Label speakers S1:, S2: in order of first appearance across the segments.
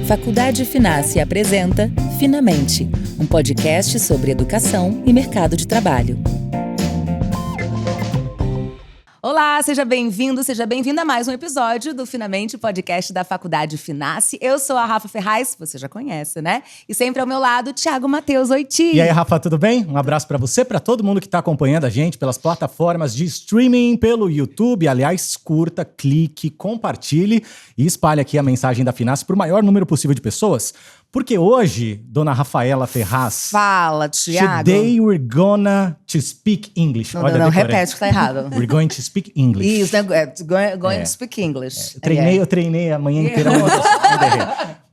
S1: Faculdade Finassi apresenta Finamente, um podcast sobre educação e mercado de trabalho. Olá, seja bem-vindo, seja bem-vinda a mais um episódio do Finamente, podcast da Faculdade Finassi. Eu sou a Rafa Ferraz, você já conhece, né? E sempre ao meu lado, Thiago Matheus. Oi, Ti.
S2: E aí, Rafa, tudo bem? Um abraço pra você, pra todo mundo que tá acompanhando a gente pelas plataformas de streaming, pelo YouTube. Aliás, curta, clique, compartilhe e espalhe aqui a mensagem da Finassi pro maior número possível de pessoas. Porque hoje, dona Rafaela Ferraz…
S1: Fala, Thiago.
S2: Today we're gonna to speak English.
S1: Não, repete que tá errado.
S2: We're going to speak English.
S1: Isso, going to speak English.
S2: Eu treinei a manhã inteira.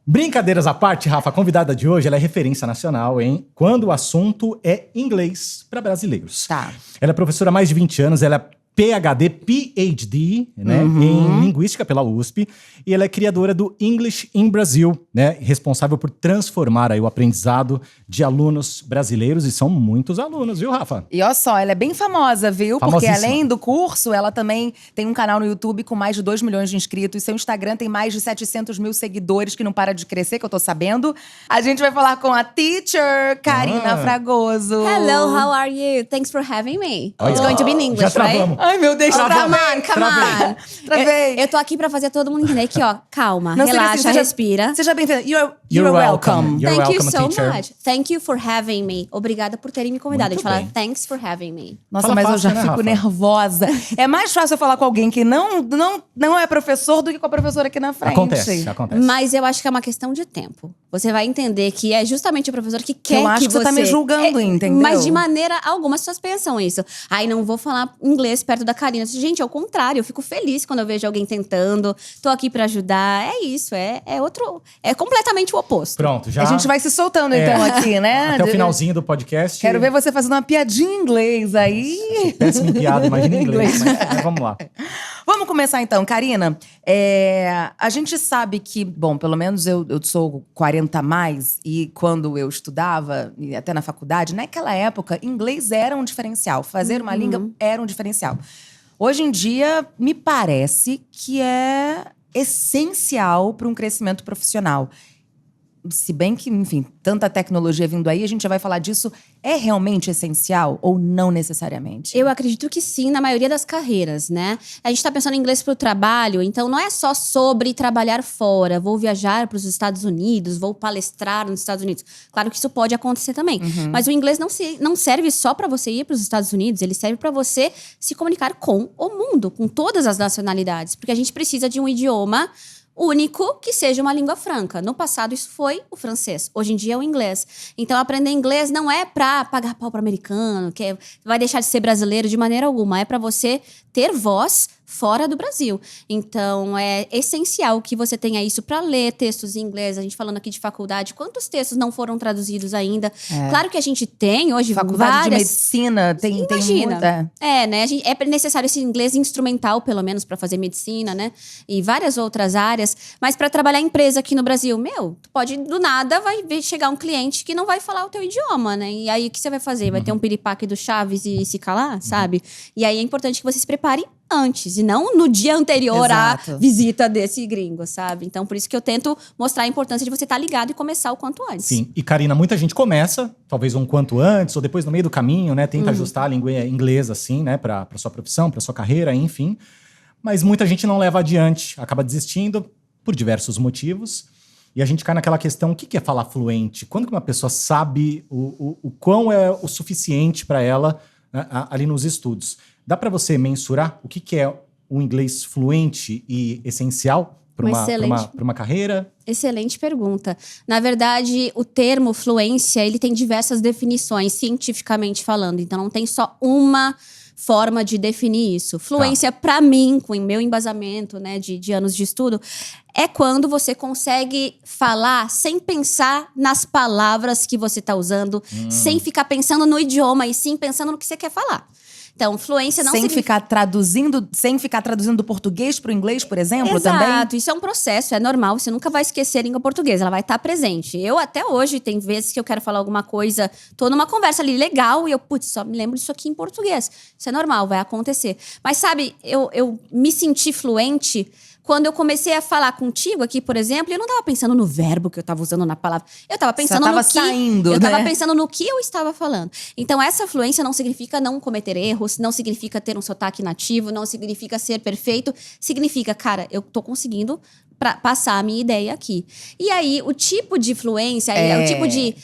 S2: Brincadeiras à parte, Rafa, a convidada de hoje ela é referência nacional, hein? Quando o assunto é inglês para brasileiros.
S1: Tá.
S2: Ela é professora há mais de 20 anos, ela é PhD, né, em Linguística pela USP, e ela é criadora do English in Brazil, né, responsável por transformar aí o aprendizado de alunos brasileiros, e são muitos alunos, viu, Rafa?
S1: E olha só, ela é bem famosa, viu? Porque além do curso, ela também tem um canal no YouTube com mais de 2 milhões de inscritos, seu Instagram tem mais de 700 mil seguidores, que não para de crescer, que eu tô sabendo. A gente vai falar com a teacher Karina Fragoso.
S3: Hello, how are you? Thanks for having me. It's going to be in English,
S2: Já travamos.
S3: right?
S1: Ai, meu Deus,
S3: Come
S1: travei.
S3: on.
S1: Travei.
S3: Eu tô aqui pra fazer todo mundo entender que, ó, calma,
S1: Não,
S3: relaxa, respira.
S1: Seja bem-vinda.
S2: You're welcome. You're
S3: Thank you
S2: welcome,
S3: so
S2: teacher.
S3: much. Thank you for having me. Obrigada por terem me convidado.
S2: Muito
S3: A gente
S2: bem.
S3: fala thanks for having me.
S1: Nossa,
S2: Fala
S1: mas eu
S2: fácil,
S1: já
S2: né,
S1: fico
S2: Rafa?
S1: nervosa. É mais fácil eu falar com alguém que não é professor do que com a professora aqui na frente.
S2: Acontece.
S3: Mas eu acho que é uma questão de tempo. Você vai entender que é justamente o professor que quer
S1: Eu acho que você tá me julgando, entendeu?
S3: Mas de maneira alguma, as pessoas pensam isso. Ai, não vou falar inglês perto da Karina. Gente, ao contrário, eu fico feliz quando eu vejo alguém tentando. Tô aqui pra ajudar. É isso, é completamente o oposto.
S2: Pronto, já…
S1: A gente vai se soltando então aqui, né?
S2: Até o finalzinho do podcast.
S1: Quero ver você fazendo uma piadinha em inglês aí.
S2: Péssima em piada, imagina em inglês. Mas vamos lá.
S1: Vamos começar então, Karina. A gente sabe que, bom, pelo menos eu sou 40 a mais, e quando eu estudava, e até na faculdade, naquela época, inglês era um diferencial. Fazer uma língua era um diferencial. Hoje em dia, me parece que é essencial para um crescimento profissional. Se bem que, enfim, tanta tecnologia vindo aí, a gente já vai falar disso. É realmente essencial ou não necessariamente?
S3: Eu acredito que sim, na maioria das carreiras, né? A gente tá pensando em inglês pro trabalho, então não é só sobre trabalhar fora. Vou viajar para os Estados Unidos, vou palestrar nos Estados Unidos. Claro que isso pode acontecer também. Mas o inglês não serve só para você ir para os Estados Unidos, ele serve para você se comunicar com o mundo, com todas as nacionalidades. Porque a gente precisa de um idioma único que seja uma língua franca. No passado isso foi o francês, hoje em dia é o inglês. Então aprender inglês não é pra pagar pau pro americano, que vai deixar de ser brasileiro de maneira alguma, é pra você ter voz fora do Brasil. Então é essencial que você tenha isso pra ler textos em inglês. A gente falando aqui de faculdade, quantos textos não foram traduzidos ainda? Claro que a gente tem hoje
S1: Faculdade de medicina tem muita.
S3: Né? É necessário esse inglês instrumental, pelo menos, para fazer medicina, né? E várias outras áreas. Mas para trabalhar em empresa aqui no Brasil, tu pode, do nada, vai chegar um cliente que não vai falar o teu idioma, né? E aí, o que você vai fazer? Vai ter um piripaque do Chaves e se calar, sabe? E aí, é importante que você se prepare antes, e não no dia anterior à visita desse gringo, sabe? Então, por isso que eu tento mostrar a importância de você estar ligado e começar o quanto antes.
S2: Sim, e Karina, muita gente começa, talvez um quanto antes, ou depois no meio do caminho, né? Tenta ajustar a língua inglesa, assim, né? Pra sua profissão, pra sua carreira, enfim. Mas muita gente não leva adiante, acaba desistindo por diversos motivos. E a gente cai naquela questão, o que é falar fluente? Quando que uma pessoa sabe o quão é o suficiente para ela, né, ali nos estudos? Dá para você mensurar o que é um inglês fluente e essencial para uma carreira?
S3: Excelente pergunta. Na verdade, o termo fluência, ele tem diversas definições, cientificamente falando. Então, não tem só uma forma de definir isso. Fluência, para mim, com o meu embasamento, né, de anos de estudo, é quando você consegue falar sem pensar nas palavras que você está usando, sem ficar pensando no idioma, e sim pensando no que você quer falar. Então, fluência não
S1: significa… Sem ficar traduzindo do português para o inglês, por exemplo, também?
S3: Exato, isso é um processo, é normal. Você nunca vai esquecer a língua portuguesa, ela vai estar presente. Eu, até hoje, tem vezes que eu quero falar alguma coisa, tô numa conversa ali legal e eu, só me lembro disso aqui em português. Isso é normal, vai acontecer. Mas, sabe, eu me senti fluente Quando eu comecei a falar contigo aqui, por exemplo, eu não tava pensando no verbo que eu tava usando na palavra. Eu tava pensando
S1: tava
S3: no que…
S1: saindo,
S3: eu tava
S1: né?
S3: pensando no que eu estava falando. Então, essa fluência não significa não cometer erros, não significa ter um sotaque nativo, não significa ser perfeito. Significa, cara, eu tô conseguindo passar a minha ideia aqui. E aí, o tipo de fluência, o tipo de…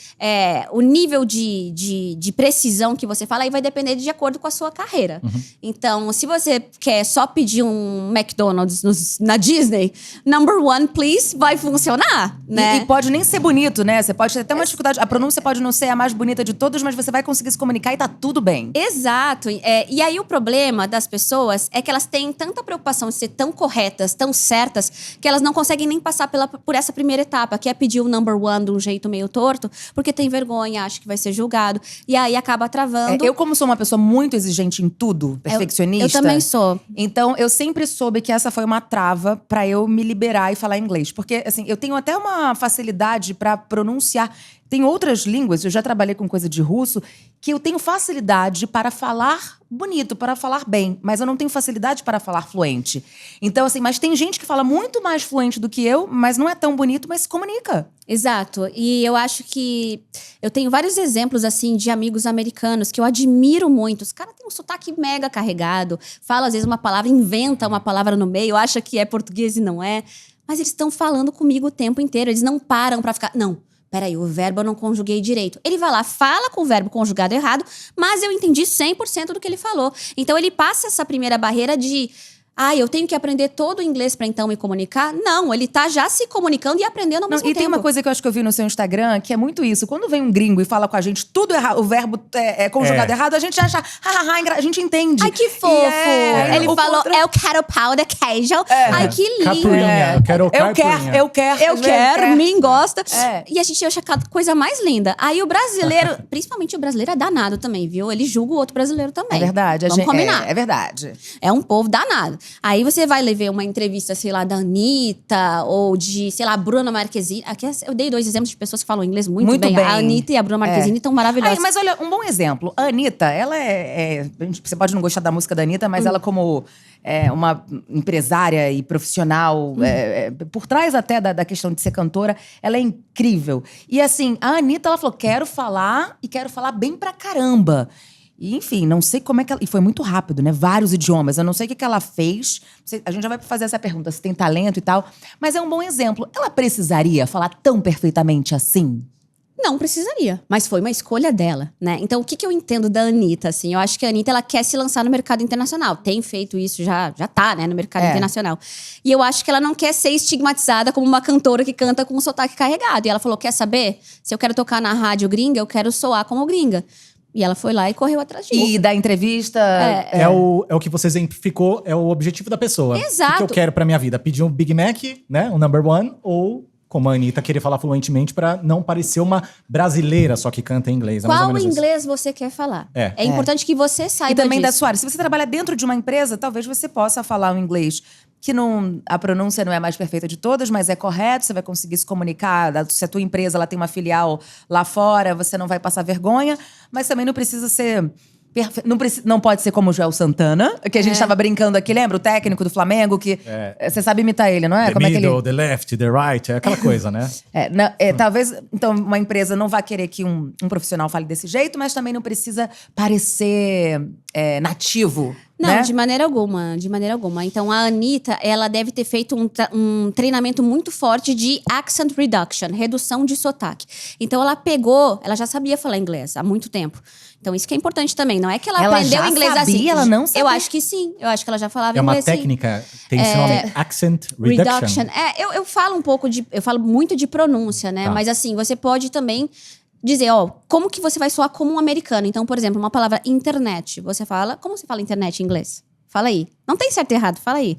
S3: o nível de precisão que você fala, aí vai depender de acordo com a sua carreira. Então, se você quer só pedir um McDonald's na Disney, number one, please, vai funcionar, né?
S1: E pode nem ser bonito, né? Você pode ter até uma dificuldade. A pronúncia pode não ser a mais bonita de todas, mas você vai conseguir se comunicar e tá tudo bem.
S3: Exato. E aí o problema das pessoas é que elas têm tanta preocupação de ser tão corretas, tão certas, que elas não conseguem nem passar por essa primeira etapa, que é pedir o number one de um jeito meio torto, porque tem vergonha, acha que vai ser julgado. E aí acaba travando.
S1: Eu, como sou uma pessoa muito exigente em tudo, perfeccionista…
S3: Eu também sou.
S1: Então, eu sempre soube que essa foi uma trava pra eu me liberar e falar inglês. Porque, assim, eu tenho até uma facilidade pra pronunciar. Tem outras línguas, eu já trabalhei com coisa de russo, que eu tenho facilidade para falar bonito, para falar bem. Mas eu não tenho facilidade para falar fluente. Então, assim, mas tem gente que fala muito mais fluente do que eu, mas não é tão bonito, mas se comunica.
S3: Exato. E eu acho que… eu tenho vários exemplos, assim, de amigos americanos que eu admiro muito. Os caras têm um sotaque mega carregado. Fala, às vezes, uma palavra, inventa uma palavra no meio, acha que é português e não é. Mas eles estão falando comigo o tempo inteiro. Eles não param pra ficar… Não. Peraí, o verbo eu não conjuguei direito. Ele vai lá, fala com o verbo conjugado errado, mas eu entendi 100% do que ele falou. Então, ele passa essa primeira barreira de… eu tenho que aprender todo o inglês pra então me comunicar? Não, ele tá já se comunicando e aprendendo ao mesmo tempo.
S1: E tem uma coisa que eu acho que eu vi no seu Instagram, que é muito isso. Quando vem um gringo e fala com a gente tudo errado, o verbo é conjugado errado, a gente acha… a gente entende.
S3: Ai, que fofo! Ele falou, eu quero pau de queijo. Ai, que lindo!
S2: Caipirinha, eu quero caipirinha.
S1: Eu quero.
S3: Mim gosta.
S1: É.
S3: E a gente acha a coisa mais linda. Aí o brasileiro, principalmente o brasileiro, é danado também, viu? Ele julga o outro brasileiro também.
S1: É verdade.
S3: Vamos combinar.
S1: É verdade.
S3: É um povo danado. Aí você vai ver uma entrevista, sei lá, da Anitta ou de, sei lá, Bruna Marquezine. Aqui eu dei 2 exemplos de pessoas que falam inglês muito bem. A Anitta e a Bruna Marquezine estão maravilhosas.
S1: Mas olha, um bom exemplo. A Anitta, ela você pode não gostar da música da Anitta, mas ela como uma empresária e profissional, por trás até da questão de ser cantora, ela é incrível. E assim, a Anitta, ela falou, quero falar e quero falar bem pra caramba. E, enfim, não sei como é que ela… E foi muito rápido, né? Vários idiomas. Eu não sei o que ela fez. A gente já vai fazer essa pergunta, se tem talento e tal. Mas é um bom exemplo. Ela precisaria falar tão perfeitamente assim?
S3: Não precisaria, mas foi uma escolha dela, né? Então, o que eu entendo da Anitta, assim? Eu acho que a Anitta, ela quer se lançar no mercado internacional. Tem feito isso, já tá, né? No mercado internacional. E eu acho que ela não quer ser estigmatizada como uma cantora que canta com um sotaque carregado. E ela falou, quer saber? Se eu quero tocar na rádio gringa, eu quero soar como gringa. E ela foi lá e correu atrás disso.
S1: E da entrevista…
S2: É o que você exemplificou, é o objetivo da pessoa.
S3: Exato.
S2: O que eu quero pra minha vida? Pedir um Big Mac, né? Um number one, ou… como a Anitta, querer falar fluentemente pra não parecer uma brasileira só que canta em inglês.
S3: Qual inglês você quer falar? É importante que você saiba
S1: E também
S3: disso.
S1: da sua área. Se você trabalha dentro de uma empresa, talvez você possa falar um inglês que a pronúncia não é a mais perfeita de todas, mas é correto, você vai conseguir se comunicar. Se a tua empresa ela tem uma filial lá fora, você não vai passar vergonha, mas também não precisa ser… Não pode ser como o Joel Santana, que a gente tava brincando aqui, lembra? O técnico do Flamengo, que você sabe imitar ele, não é?
S2: The
S1: Como
S2: middle,
S1: é que ele…
S2: the left, the right, é aquela coisa, né?
S1: Talvez, então, uma empresa não vá querer que um profissional fale desse jeito, mas também não precisa parecer nativo.
S3: Não,
S1: né?
S3: de maneira alguma, de maneira alguma. Então, a Anitta, ela deve ter feito um treinamento muito forte de accent reduction, redução de sotaque. Então, ela já sabia falar inglês há muito tempo. Então, isso que é importante também. Não é que ela aprendeu inglês
S1: sabia,
S3: assim.
S1: Ela não sabia?
S3: Eu acho que sim. Eu acho que ela já falava
S2: É uma
S3: inglês sim.
S2: técnica, tem esse nome, accent reduction.
S3: Eu falo um pouco eu falo muito de pronúncia, né?
S2: Tá.
S3: Mas assim, você pode também dizer, como que você vai soar como um americano. Então, por exemplo, uma palavra internet. Você fala, como você fala internet em inglês? Fala aí. Não tem certo e errado, fala aí.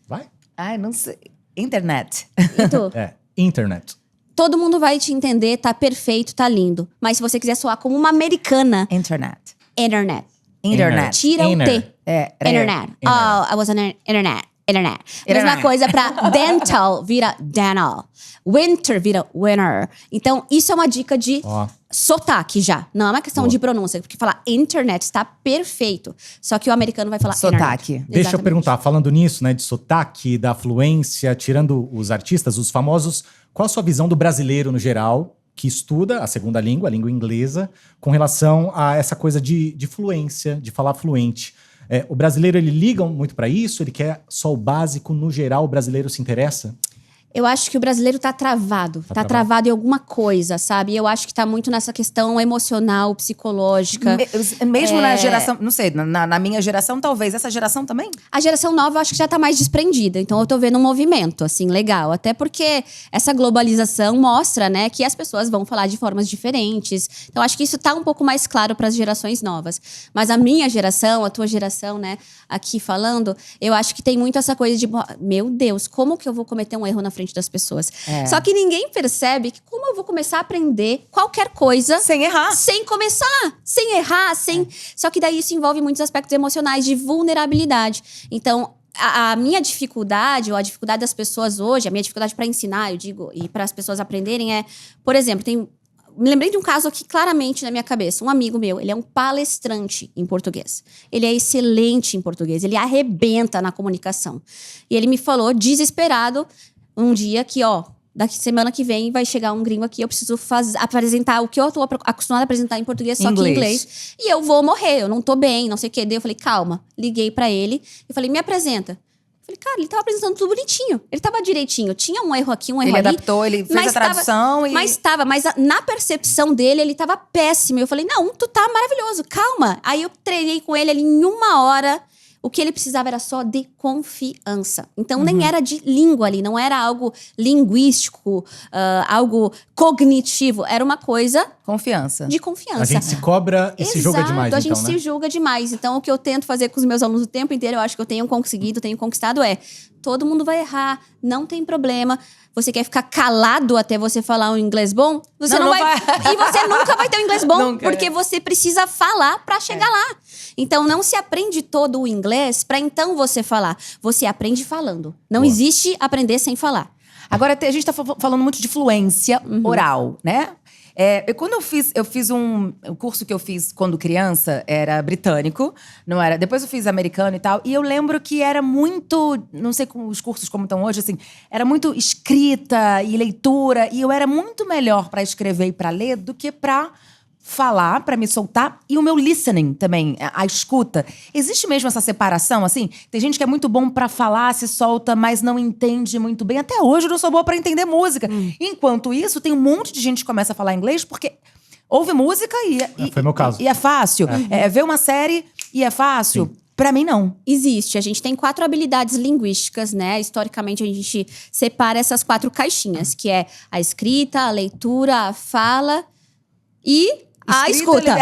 S2: Vai?
S1: Ai, não sei. Internet.
S3: E tu?
S2: Internet.
S3: Todo mundo vai te entender, tá perfeito, tá lindo. Mas se você quiser soar como uma americana,
S1: Internet.
S3: internet.
S1: Internet.
S3: Tira o T. Internet.
S2: Inner.
S3: Oh, I was on internet. Mesma coisa pra dental, vira dental. Winter vira winter. Então, isso é uma dica de sotaque já. Não é uma questão de pronúncia. Porque falar internet está perfeito. Só que o americano vai falar
S1: Sotaque.
S3: internet.
S2: Deixa eu
S3: Exatamente.
S2: perguntar, falando nisso, né, de sotaque, da fluência, tirando os artistas, os famosos, qual a sua visão do brasileiro no geral, que estuda a segunda língua, a língua inglesa, com relação a essa coisa de fluência, de falar fluente? O brasileiro, ele liga muito para isso? Ele quer só o básico? No geral, o brasileiro se interessa?
S3: Eu acho que o brasileiro tá travado. Tá travado em alguma coisa, sabe? Eu acho que tá muito nessa questão emocional, psicológica.
S1: Mesmo na geração, não sei, na minha geração, talvez. Essa geração também?
S3: A geração nova, eu acho que já tá mais desprendida. Então, eu tô vendo um movimento, assim, legal. Até porque essa globalização mostra, né, que as pessoas vão falar de formas diferentes. Então, acho que isso tá um pouco mais claro para as gerações novas. Mas a minha geração, a tua geração, né, aqui falando, eu acho que tem muito essa coisa de, meu Deus, como que eu vou cometer um erro na frente das pessoas? Só que ninguém percebe que como eu vou começar a aprender qualquer coisa
S1: Sem errar.
S3: sem começar, sem errar, sem... Só que daí isso envolve muitos aspectos emocionais de vulnerabilidade. Então, a minha dificuldade, ou a dificuldade das pessoas hoje, a minha dificuldade para ensinar, eu digo, e para as pessoas aprenderem é, por exemplo, me lembrei de um caso aqui claramente na minha cabeça. Um amigo meu, ele é um palestrante em português. Ele é excelente em português, ele arrebenta na comunicação. E ele me falou, desesperado, um dia que, daqui semana que vem vai chegar um gringo aqui, eu preciso apresentar o que eu tô acostumada a apresentar em português, só que em inglês. E eu vou morrer, eu não tô bem, não sei o quê. Daí eu falei, calma. Liguei pra ele e falei, me apresenta. Eu falei, cara, ele tava apresentando tudo bonitinho. Ele tava direitinho. Tinha um erro aqui, um erro ali.
S1: Ele adaptou, ele fez a tradução e...
S3: Mas na percepção dele, ele tava péssimo. Eu falei, não, tu tá maravilhoso, calma. Aí eu treinei com ele ali em 1 hora. O que ele precisava era só de confiança. Então, nem era de língua ali, não era algo linguístico, algo cognitivo. Era uma coisa
S1: Confiança.
S3: de confiança.
S2: A gente se cobra e se julga demais,
S3: a gente
S2: então, né?
S3: se julga demais. Então, o que eu tento fazer com os meus alunos o tempo inteiro, eu acho que eu tenho conseguido, tenho conquistado, todo mundo vai errar, não tem problema. Você quer ficar calado até você falar um inglês bom? Você não vai. E você nunca vai ter um inglês bom, porque você precisa falar pra chegar lá. Então, não se aprende todo o inglês pra então você falar. Você aprende falando. Não existe aprender sem falar.
S1: Agora, a gente tá falando muito de fluência oral, né? Quando eu fiz um curso que eu fiz quando criança, era britânico, não era. Depois eu fiz americano e tal. E eu lembro que era muito, não sei com os cursos como estão hoje, assim, era muito escrita e leitura. E eu era muito melhor pra escrever e pra ler do que pra falar, pra me soltar. E o meu listening também, a escuta. Existe mesmo essa separação, assim? Tem gente que é muito bom pra falar, se solta, mas não entende muito bem. Até hoje eu não sou boa pra entender música. Enquanto isso, tem um monte de gente que começa a falar inglês porque ouve música
S2: foi meu caso.
S1: E é fácil. Vê uma série e é fácil. Sim. Pra mim, não.
S3: Existe. A gente tem 4 habilidades linguísticas, né? Historicamente, a gente separa essas 4 caixinhas, que é a escrita, a leitura, a fala e... a escuta.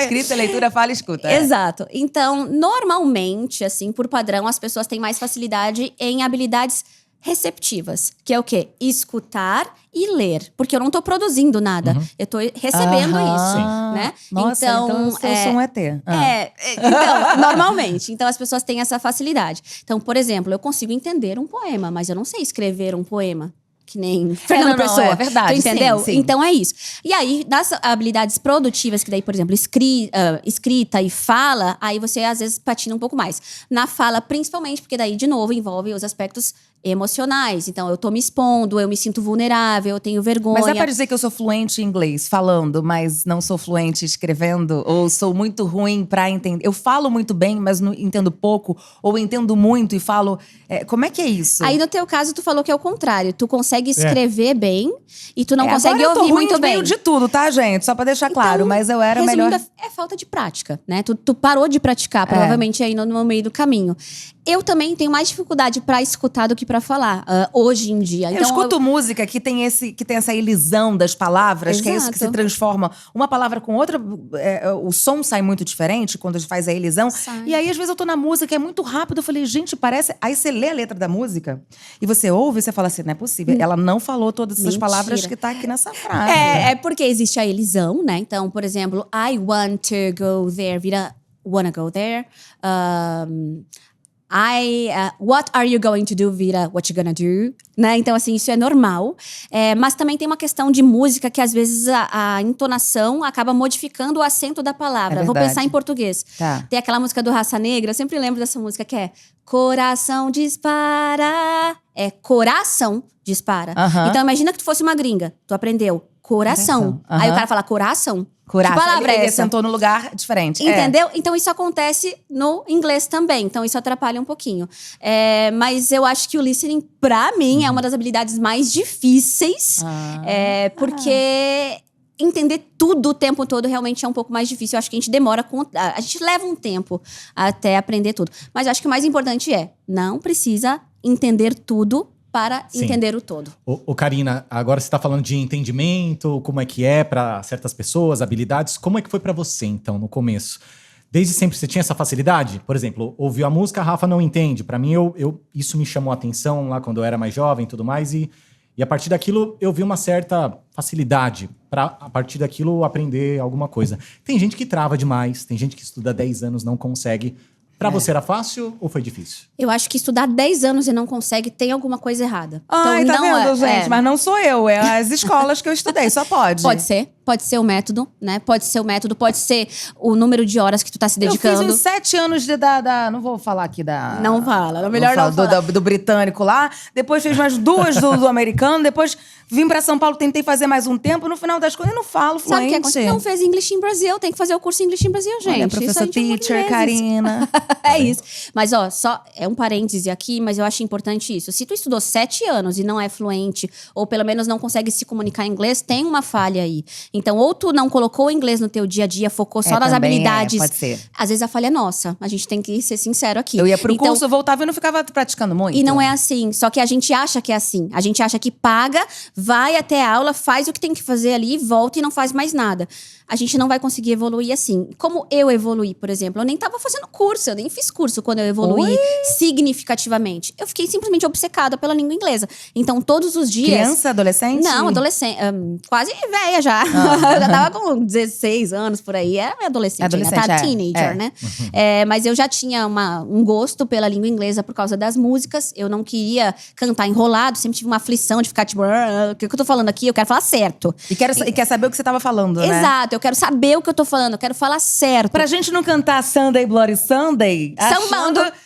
S1: Escrita, leitura, fala e escuta.
S3: Exato. Então, normalmente, assim, por padrão, as pessoas têm mais facilidade em habilidades receptivas. Que é o quê? Escutar e ler. Porque eu não tô produzindo nada. Eu tô recebendo isso, né?
S1: Nossa, então eu sou um ET.
S3: Então, normalmente. Então, as pessoas têm essa facilidade. Então, por exemplo, eu consigo entender um poema, mas eu não sei escrever um poema. Que nem Fernando Pessoa.
S1: É verdade.
S3: Tu entendeu?
S1: Sim.
S3: Então é isso. E aí, das habilidades produtivas, que daí, por exemplo, escrita e fala, aí você às vezes patina um pouco mais. Na fala, principalmente, porque daí, de novo, envolve os aspectos emocionais. Então, eu tô me expondo, eu me sinto vulnerável, eu tenho vergonha.
S1: Mas é pra dizer que eu sou fluente em inglês falando, mas não sou fluente escrevendo? Ou sou muito ruim pra entender? Eu falo muito bem, mas não entendo pouco? Ou entendo muito e falo… como é que é isso?
S3: Aí, no teu caso, tu falou que é o contrário. Tu consegue escrever bem e tu não consegue
S1: agora
S3: ouvir muito bem.
S1: Eu tô ruim de tudo, tá, gente? Só pra deixar claro. Mas eu era melhor…
S3: É falta de prática, né? Tu parou de praticar, provavelmente, aí no meio do caminho. Eu também tenho mais dificuldade pra escutar do que pra falar, hoje em dia.
S1: Eu escuto música que tem essa elisão das palavras, que é isso que se transforma uma palavra com outra. O som sai muito diferente quando faz a elisão. E aí, às vezes, eu tô na música, é muito rápido. Eu falei, gente, parece… Aí você lê a letra da música e você ouve e você fala assim, não é possível. Ela não falou todas essas palavras que tá aqui nessa frase.
S3: É porque existe a elisão, né? Então, por exemplo, I want to go there, vira wanna go there. What are you going to do vira what you gonna do, né? Então, assim, isso é normal. Mas também tem uma questão de música que, às vezes, a entonação acaba modificando o acento da palavra. Vou pensar em português.
S1: Tá.
S3: Tem aquela música do Raça Negra, eu sempre lembro dessa música que é Coração Dispara. É Coração Dispara. Então, imagina que tu fosse uma gringa. Tu aprendeu coração. Aí o cara fala coração.
S1: Coração.
S3: Que palavra é
S1: ele
S3: essa?
S1: sentou no lugar diferente.
S3: Entendeu? Então, isso acontece no inglês também. Então, isso atrapalha um pouquinho. Mas eu acho que o listening, pra mim, é uma das habilidades mais difíceis. Porque entender tudo o tempo todo realmente é um pouco mais difícil. Eu acho que a gente demora... A gente leva um tempo até aprender tudo. Mas eu acho que o mais importante não precisa entender tudo para entender o todo.
S2: Ô, Karina, agora você está falando de entendimento, como é que é para certas pessoas, habilidades. Como é que foi para você, então, no começo? Desde sempre você tinha essa facilidade? Por exemplo, ouviu a música, a Rafa não entende. Para mim, isso me chamou a atenção lá quando eu era mais jovem e tudo mais. E a partir daquilo, eu vi uma certa facilidade para, a partir daquilo, aprender alguma coisa. Tem gente que trava demais, tem gente que estuda 10 anos, não consegue. Pra você era fácil ou foi difícil?
S3: Eu acho que estudar 10 anos e não consegue, tem alguma coisa errada.
S1: Ai,
S3: então,
S1: tá
S3: não
S1: vendo, gente? Mas não sou eu, é as escolas que eu estudei, só pode.
S3: Pode ser o método, né? Pode ser o método, pode ser o número de horas que tu tá se dedicando.
S1: Eu fiz uns 7 anos não vou falar aqui da...
S3: Não fala, melhor não falar.
S1: Do britânico lá, depois fiz mais 2 do americano, depois vim pra São Paulo, tentei fazer mais um tempo, no final das contas eu não falo fluente.
S3: Sabe o que acontece? Não fez English in Brasil, tem que fazer o curso English in Brasil, gente.
S1: Olha, professor teacher, Karina.
S3: É isso. Mas, só é um parêntese aqui, mas eu acho importante isso. Se tu estudou 7 anos e não é fluente, ou pelo menos não consegue se comunicar em inglês, tem uma falha aí. Então, ou tu não colocou o inglês no teu dia a dia, focou só nas habilidades.
S1: Pode ser.
S3: Às vezes a falha é nossa. A gente tem que ser sincero aqui.
S1: Eu ia pro curso, eu voltava e não ficava praticando muito.
S3: E não é assim. Só que a gente acha que é assim. A gente acha que paga, vai até a aula, faz o que tem que fazer ali, volta e não faz mais nada. A gente não vai conseguir evoluir assim. Como eu evoluí, por exemplo. Eu nem tava fazendo curso, eu nem fiz curso quando eu evoluí significativamente. Eu fiquei simplesmente obcecada pela língua inglesa. Então, todos os dias...
S1: Criança, adolescente?
S3: Não, adolescente. Quase velha já. Eu já tava com 16 anos, por aí. Era minha adolescente, tá? Teenager, né? Mas eu já tinha um gosto pela língua inglesa por causa das músicas. Eu não queria cantar enrolado. Sempre tive uma aflição de ficar tipo... O que eu tô falando aqui? Eu quero falar certo.
S1: E quer saber o que você tava falando, né?
S3: Exato. Eu quero saber o que eu tô falando. Eu quero falar certo.
S1: Pra gente não cantar Sunday, Bloody Sunday...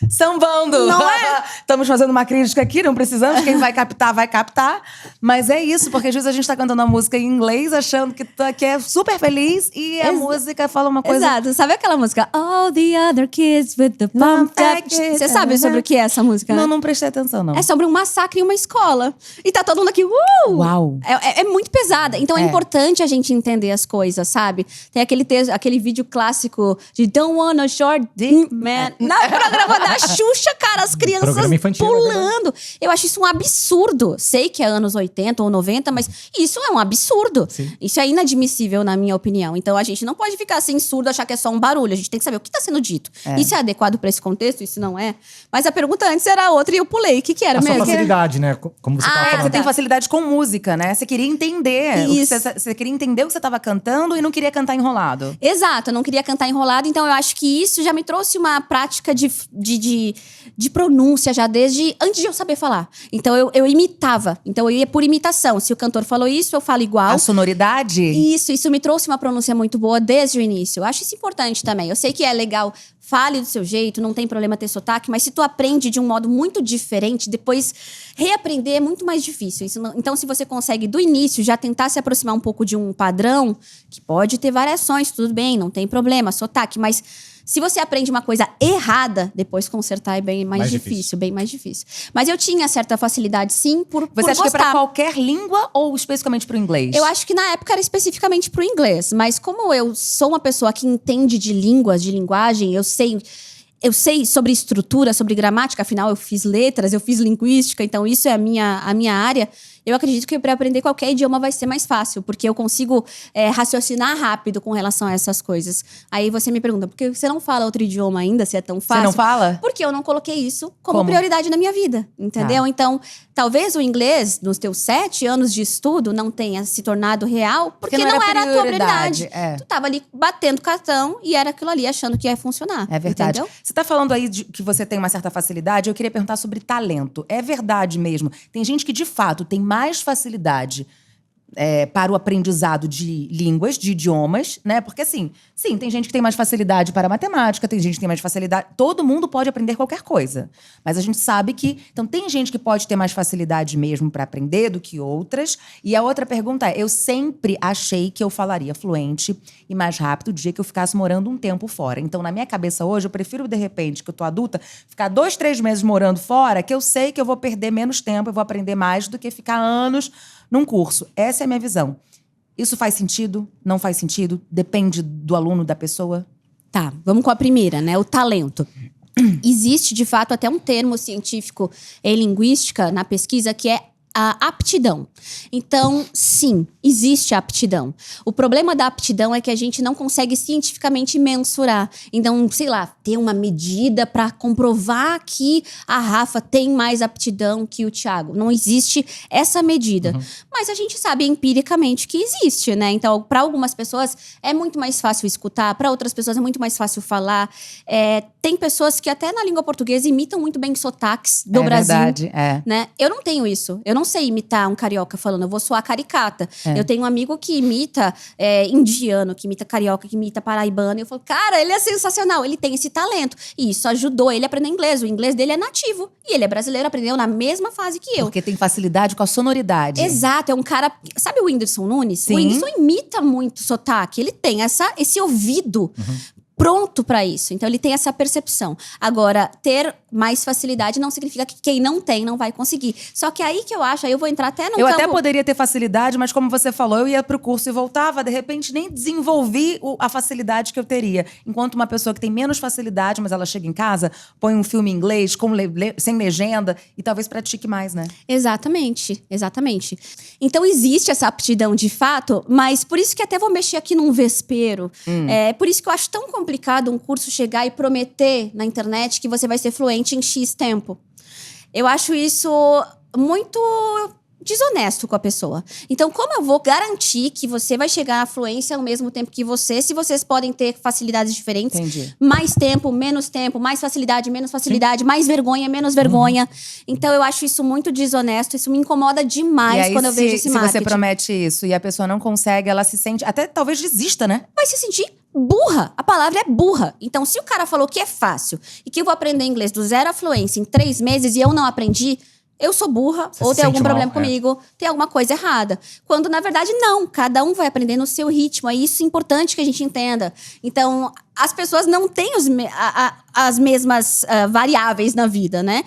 S1: Sambando.
S3: Não é?
S1: Estamos fazendo uma crítica aqui, não precisamos. Quem vai captar, vai captar. Mas é isso, porque às vezes a gente tá cantando uma música em inglês, achando que é super feliz. E a música fala uma coisa...
S3: Exato. Sabe aquela música? All the other kids with the pumped up... Você sabe sobre o que é essa música, né?
S1: Não prestei atenção, não.
S3: É sobre um massacre em uma escola. E tá todo mundo aqui...
S1: Uau!
S3: É muito pesada. Então é importante a gente entender as coisas, sabe? Tem aquele vídeo clássico de Don't Want a Short Dick Man. Na programa da Xuxa, cara, as crianças pulando. Eu acho isso um absurdo. Sei que é anos 80 ou 90, mas isso é um absurdo.
S2: Sim.
S3: Isso é inadmissível, na minha opinião. Então a gente não pode ficar assim surdo, achar que é só um barulho. A gente tem que saber o que tá sendo dito. Isso é adequado pra esse contexto? Isso não é? Mas a pergunta antes era outra e eu pulei. O que era
S2: a
S3: mesmo?
S2: sua facilidade, né? Como você tava falando.
S1: Você tem facilidade com música, né? Você queria entender.
S3: Isso.
S1: Você queria entender o que você tava cantando e não queria cantar enrolado.
S3: Exato, eu não queria cantar enrolado, então eu acho que isso já me trouxe uma prática de pronúncia já desde antes de eu saber falar. Então eu imitava, então eu ia por imitação. Se o cantor falou isso, eu falo igual.
S1: A sonoridade?
S3: Isso me trouxe uma pronúncia muito boa desde o início. Eu acho isso importante também. Eu sei que é legal, fale do seu jeito, não tem problema ter sotaque, mas se tu aprende de um modo muito diferente, depois reaprender é muito mais difícil. Então, se você consegue do início já tentar se aproximar um pouco de um padrão, que pode ter variações, tudo bem, não tem problema, sotaque, mas se você aprende uma coisa errada, depois consertar é bem mais difícil, bem mais difícil. Mas eu tinha certa facilidade, sim, por
S1: Você acha
S3: gostar.
S1: que é pra qualquer língua ou especificamente pro inglês?
S3: Eu acho que na época era especificamente pro inglês. Mas como eu sou uma pessoa que entende de línguas, de linguagem, eu sei sobre estrutura, sobre gramática, afinal eu fiz letras, eu fiz linguística, então isso é a minha área. Eu acredito que para aprender qualquer idioma vai ser mais fácil, porque eu consigo raciocinar rápido com relação a essas coisas. Aí você me pergunta, por que você não fala outro idioma ainda, se é tão fácil?
S1: Você não fala?
S3: Porque eu não coloquei isso como prioridade na minha vida, entendeu? Então, talvez o inglês, nos teus 7 anos de estudo, não tenha se tornado real, porque não era a tua prioridade. Tu tava ali batendo cartão e era aquilo ali, achando que ia funcionar.
S1: É verdade.
S3: Entendeu?
S1: Você tá falando aí de que você tem uma certa facilidade, eu queria perguntar sobre talento. É verdade mesmo? Tem gente que, de fato, tem mais facilidade para o aprendizado de línguas, de idiomas, né? Porque, assim, sim, tem gente que tem mais facilidade para matemática, tem gente que tem mais facilidade... Todo mundo pode aprender qualquer coisa. Mas a gente sabe que... Então, tem gente que pode ter mais facilidade mesmo para aprender do que outras. E a outra pergunta é, eu sempre achei que eu falaria fluente e mais rápido o dia que eu ficasse morando um tempo fora. Então, na minha cabeça hoje, eu prefiro, de repente, que eu tô adulta, ficar 2, 3 meses morando fora, que eu sei que eu vou perder menos tempo, eu vou aprender mais do que ficar anos num curso. Essa é a minha visão. Isso faz sentido? Não faz sentido? Depende do aluno, da pessoa?
S3: Tá, vamos com a primeira, né? O talento. Existe, de fato, até um termo científico em linguística, na pesquisa, que é a aptidão. Então, sim, existe a aptidão. O problema da aptidão é que a gente não consegue cientificamente mensurar. Então, sei lá, ter uma medida para comprovar que a Rafa tem mais aptidão que o Thiago. Não existe essa medida. Mas a gente sabe empiricamente que existe, né? Então, para algumas pessoas é muito mais fácil escutar, para outras pessoas é muito mais fácil falar. Tem pessoas que até na língua portuguesa imitam muito bem sotaques do Brasil.
S1: Verdade,
S3: Né? Eu não tenho isso. Eu não sei imitar um carioca falando, eu vou soar caricata. Eu tenho um amigo que imita indiano, que imita carioca, que imita paraibano. E eu falo, cara, ele é sensacional, ele tem esse talento. E isso ajudou ele a aprender inglês. O inglês dele é nativo. E ele é brasileiro, aprendeu na mesma fase que eu.
S1: Porque tem facilidade com a sonoridade.
S3: Exato, é um cara... Sabe o Whindersson Nunes?
S1: Sim.
S3: O Whindersson imita muito sotaque. Ele tem esse ouvido pronto pra isso. Então, ele tem essa percepção. Agora, ter mais facilidade não significa que quem não tem não vai conseguir. Só que aí que eu acho, aí eu vou entrar até num
S1: Eu
S3: campo...
S1: até poderia ter facilidade, mas como você falou, eu ia pro curso e voltava, de repente nem desenvolvi a facilidade que eu teria. Enquanto uma pessoa que tem menos facilidade, mas ela chega em casa, põe um filme em inglês, sem legenda, e talvez pratique mais, né?
S3: Exatamente, exatamente. Então existe essa aptidão de fato, mas por isso que até vou mexer aqui num vespeiro. Por isso que eu acho tão complicado um curso chegar e prometer na internet que você vai ser fluente em X tempo. Eu acho isso muito desonesto com a pessoa. Então, como eu vou garantir que você vai chegar à fluência ao mesmo tempo que você, se vocês podem ter facilidades diferentes?
S1: Entendi.
S3: Mais tempo, mais facilidade, menos facilidade, mais vergonha, menos vergonha. Então, eu acho isso muito desonesto. Isso me incomoda demais quando eu vejo esse marketing.
S1: Se você promete isso e a pessoa não consegue, ela se sente... Até talvez desista, né?
S3: Vai se sentir burra. A palavra é burra. Então, se o cara falou que é fácil e que eu vou aprender inglês do zero à fluência em 3 meses e eu não aprendi... Eu sou burra,
S2: Você
S3: ou
S2: se
S3: tem algum
S2: sente
S3: problema
S2: mal,
S3: comigo, tem alguma coisa errada. Quando, na verdade, não. Cada um vai aprender no seu ritmo. É isso importante que a gente entenda. Então, as pessoas não têm as mesmas variáveis na vida, né?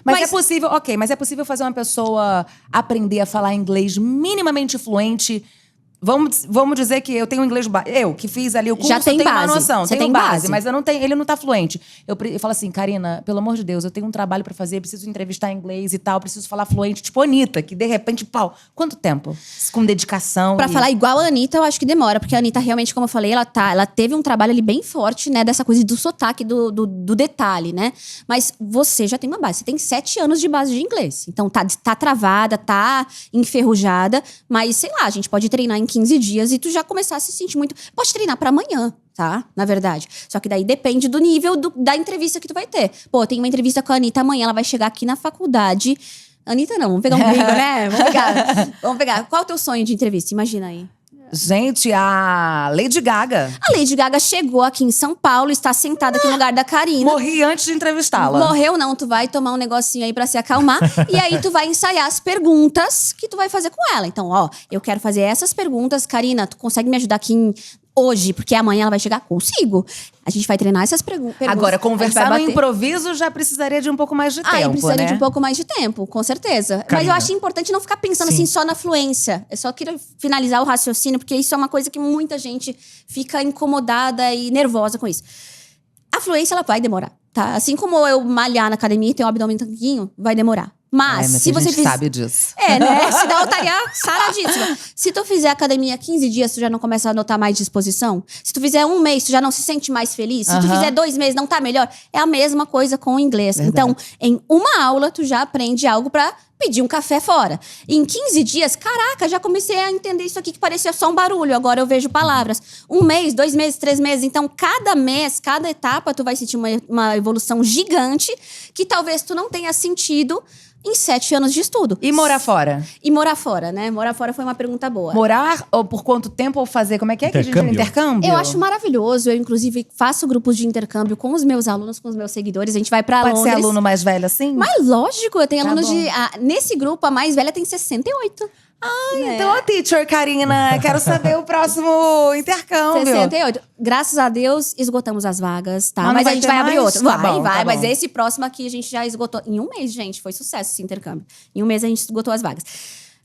S1: Mas é possível, mas é possível fazer uma pessoa aprender a falar inglês minimamente fluente. Vamos dizer que eu tenho inglês... Eu, que fiz ali o curso,
S3: Já tem
S1: tenho uma
S3: base.
S1: noção.
S3: Você
S1: Tenho
S3: tem base.
S1: mas eu não tenho, ele não tá fluente. Eu falo assim, Karina, pelo amor de Deus, eu tenho um trabalho pra fazer, preciso entrevistar em inglês e tal, preciso falar fluente. Tipo a Anitta, que de repente, pau, quanto tempo? Com dedicação.
S3: Pra falar igual a Anitta, eu acho que demora. Porque a Anitta, realmente, como eu falei, ela teve um trabalho ali bem forte, né? Dessa coisa do sotaque, do detalhe, né? Mas você já tem uma base. Você tem 7 anos de base de inglês. Então, tá travada, tá enferrujada. Mas, sei lá, a gente pode treinar em 15 dias e tu já começar a se sentir muito... Pode treinar pra amanhã, tá? Na verdade. Só que daí depende do nível da entrevista que tu vai ter. Pô, tem uma entrevista com a Anitta amanhã, ela vai chegar aqui na faculdade... Anitta não, vamos pegar um gringo, né? Vamos pegar. Qual é o teu sonho de entrevista? Imagina aí.
S1: Gente, a Lady Gaga.
S3: A Lady Gaga chegou aqui em São Paulo, está sentada aqui no lugar da Karina.
S1: Morri antes de entrevistá-la.
S3: Morreu não, tu vai tomar um negocinho aí pra se acalmar. E aí tu vai ensaiar as perguntas que tu vai fazer com ela. Então, ó, eu quero fazer essas perguntas. Karina, tu consegue me ajudar aqui hoje? Porque amanhã ela vai chegar? Consigo. A gente vai treinar essas perguntas.
S1: Agora, conversar no improviso já precisaria de um pouco mais de tempo,
S3: Aí precisaria
S1: né?
S3: de um pouco mais de tempo, com certeza.
S2: Karina.
S3: Mas eu acho importante não ficar pensando assim só na fluência. Eu só queria finalizar o raciocínio, porque isso é uma coisa que muita gente fica incomodada e nervosa com isso. A fluência, ela vai demorar, tá? Assim como eu malhar na academia e ter um abdômen tanquinho, vai demorar. Mas se você
S1: sabe disso.
S3: né? Senão eu estaria saradíssima. Se tu fizer academia 15 dias, tu já não começa a notar mais disposição? Se tu fizer 1 mês, tu já não se sente mais feliz? Se tu fizer 2 meses, não tá melhor? É a mesma coisa com o inglês.
S1: Verdade.
S3: Então, em uma aula, tu já aprende algo pra pedi um café fora. E em 15 dias, caraca, já comecei a entender isso aqui que parecia só um barulho. Agora eu vejo palavras. 1 mês, 2 meses, 3 meses. Então, cada mês, cada etapa, tu vai sentir uma evolução gigante que talvez tu não tenha sentido em 7 anos de estudo.
S1: E morar fora?
S3: E morar fora, né? Morar fora foi uma pergunta boa.
S1: Morar, ou por quanto tempo, ou fazer? Como é que a gente
S2: Intercâmbio?
S1: intercâmbio?
S3: Eu acho maravilhoso. Eu, inclusive, faço grupos de intercâmbio com os meus alunos, com os meus seguidores. A gente vai pra
S1: Pode
S3: Londres.
S1: ser aluno mais velho assim?
S3: Mas lógico, eu tenho
S1: Tá
S3: alunos
S1: bom.
S3: nesse grupo, a mais velha tem 68.
S1: Então, a teacher, Karina, quero saber o próximo intercâmbio.
S3: 68. Graças a Deus, esgotamos as vagas, tá?
S1: Mas não
S3: Mas a
S1: vai
S3: gente
S1: ter
S3: vai abrir
S1: mais?
S3: outro.
S1: Tá
S3: Vai,
S1: bom,
S3: vai.
S1: tá
S3: Mas
S1: bom.
S3: esse próximo aqui a gente já esgotou. Em 1 mês, gente, foi sucesso esse intercâmbio. Em 1 mês a gente esgotou as vagas.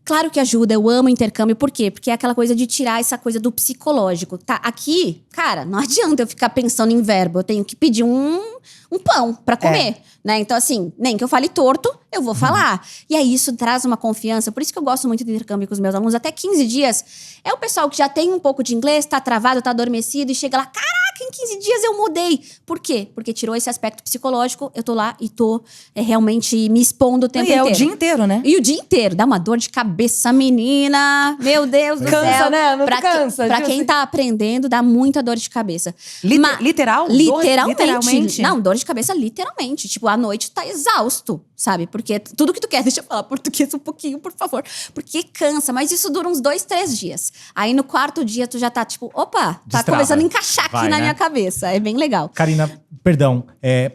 S3: Claro que ajuda, eu amo intercâmbio. Por quê? Porque é aquela coisa de tirar essa coisa do psicológico. Tá, aqui, cara, não adianta eu ficar pensando em verbo. Eu tenho que pedir um pão pra comer, né? Então, assim, nem que eu fale torto, eu vou falar. E aí, isso traz uma confiança. Por isso que eu gosto muito de intercâmbio com os meus alunos. Até 15 dias, é o pessoal que já tem um pouco de inglês, tá travado, tá adormecido, e chega lá, caraca, em 15 dias eu mudei. Por quê? Porque tirou esse aspecto psicológico, eu tô lá e tô realmente me expondo o tempo
S1: E é
S3: inteiro.
S1: o dia inteiro, né?
S3: E o dia inteiro. Dá uma dor de cabeça, menina. Meu Deus do
S1: Cansa,
S3: céu.
S1: né? Não
S3: pra
S1: cansa,
S3: pra
S1: tipo
S3: quem
S1: assim.
S3: tá aprendendo, dá muita dor de cabeça.
S1: Literal?
S3: Literalmente. Não, dor de cabeça literalmente. Tipo, à noite tá exausto, sabe? Porque tudo que tu quer, deixa eu falar português um pouquinho, por favor. Porque cansa, mas isso dura uns 2, 3 dias. Aí no 4º dia tu já tá tipo, opa, tá
S2: Destrava.
S3: começando a encaixar aqui
S2: Vai,
S3: na
S2: né?
S3: minha cabeça. É bem legal.
S2: Karina, perdão,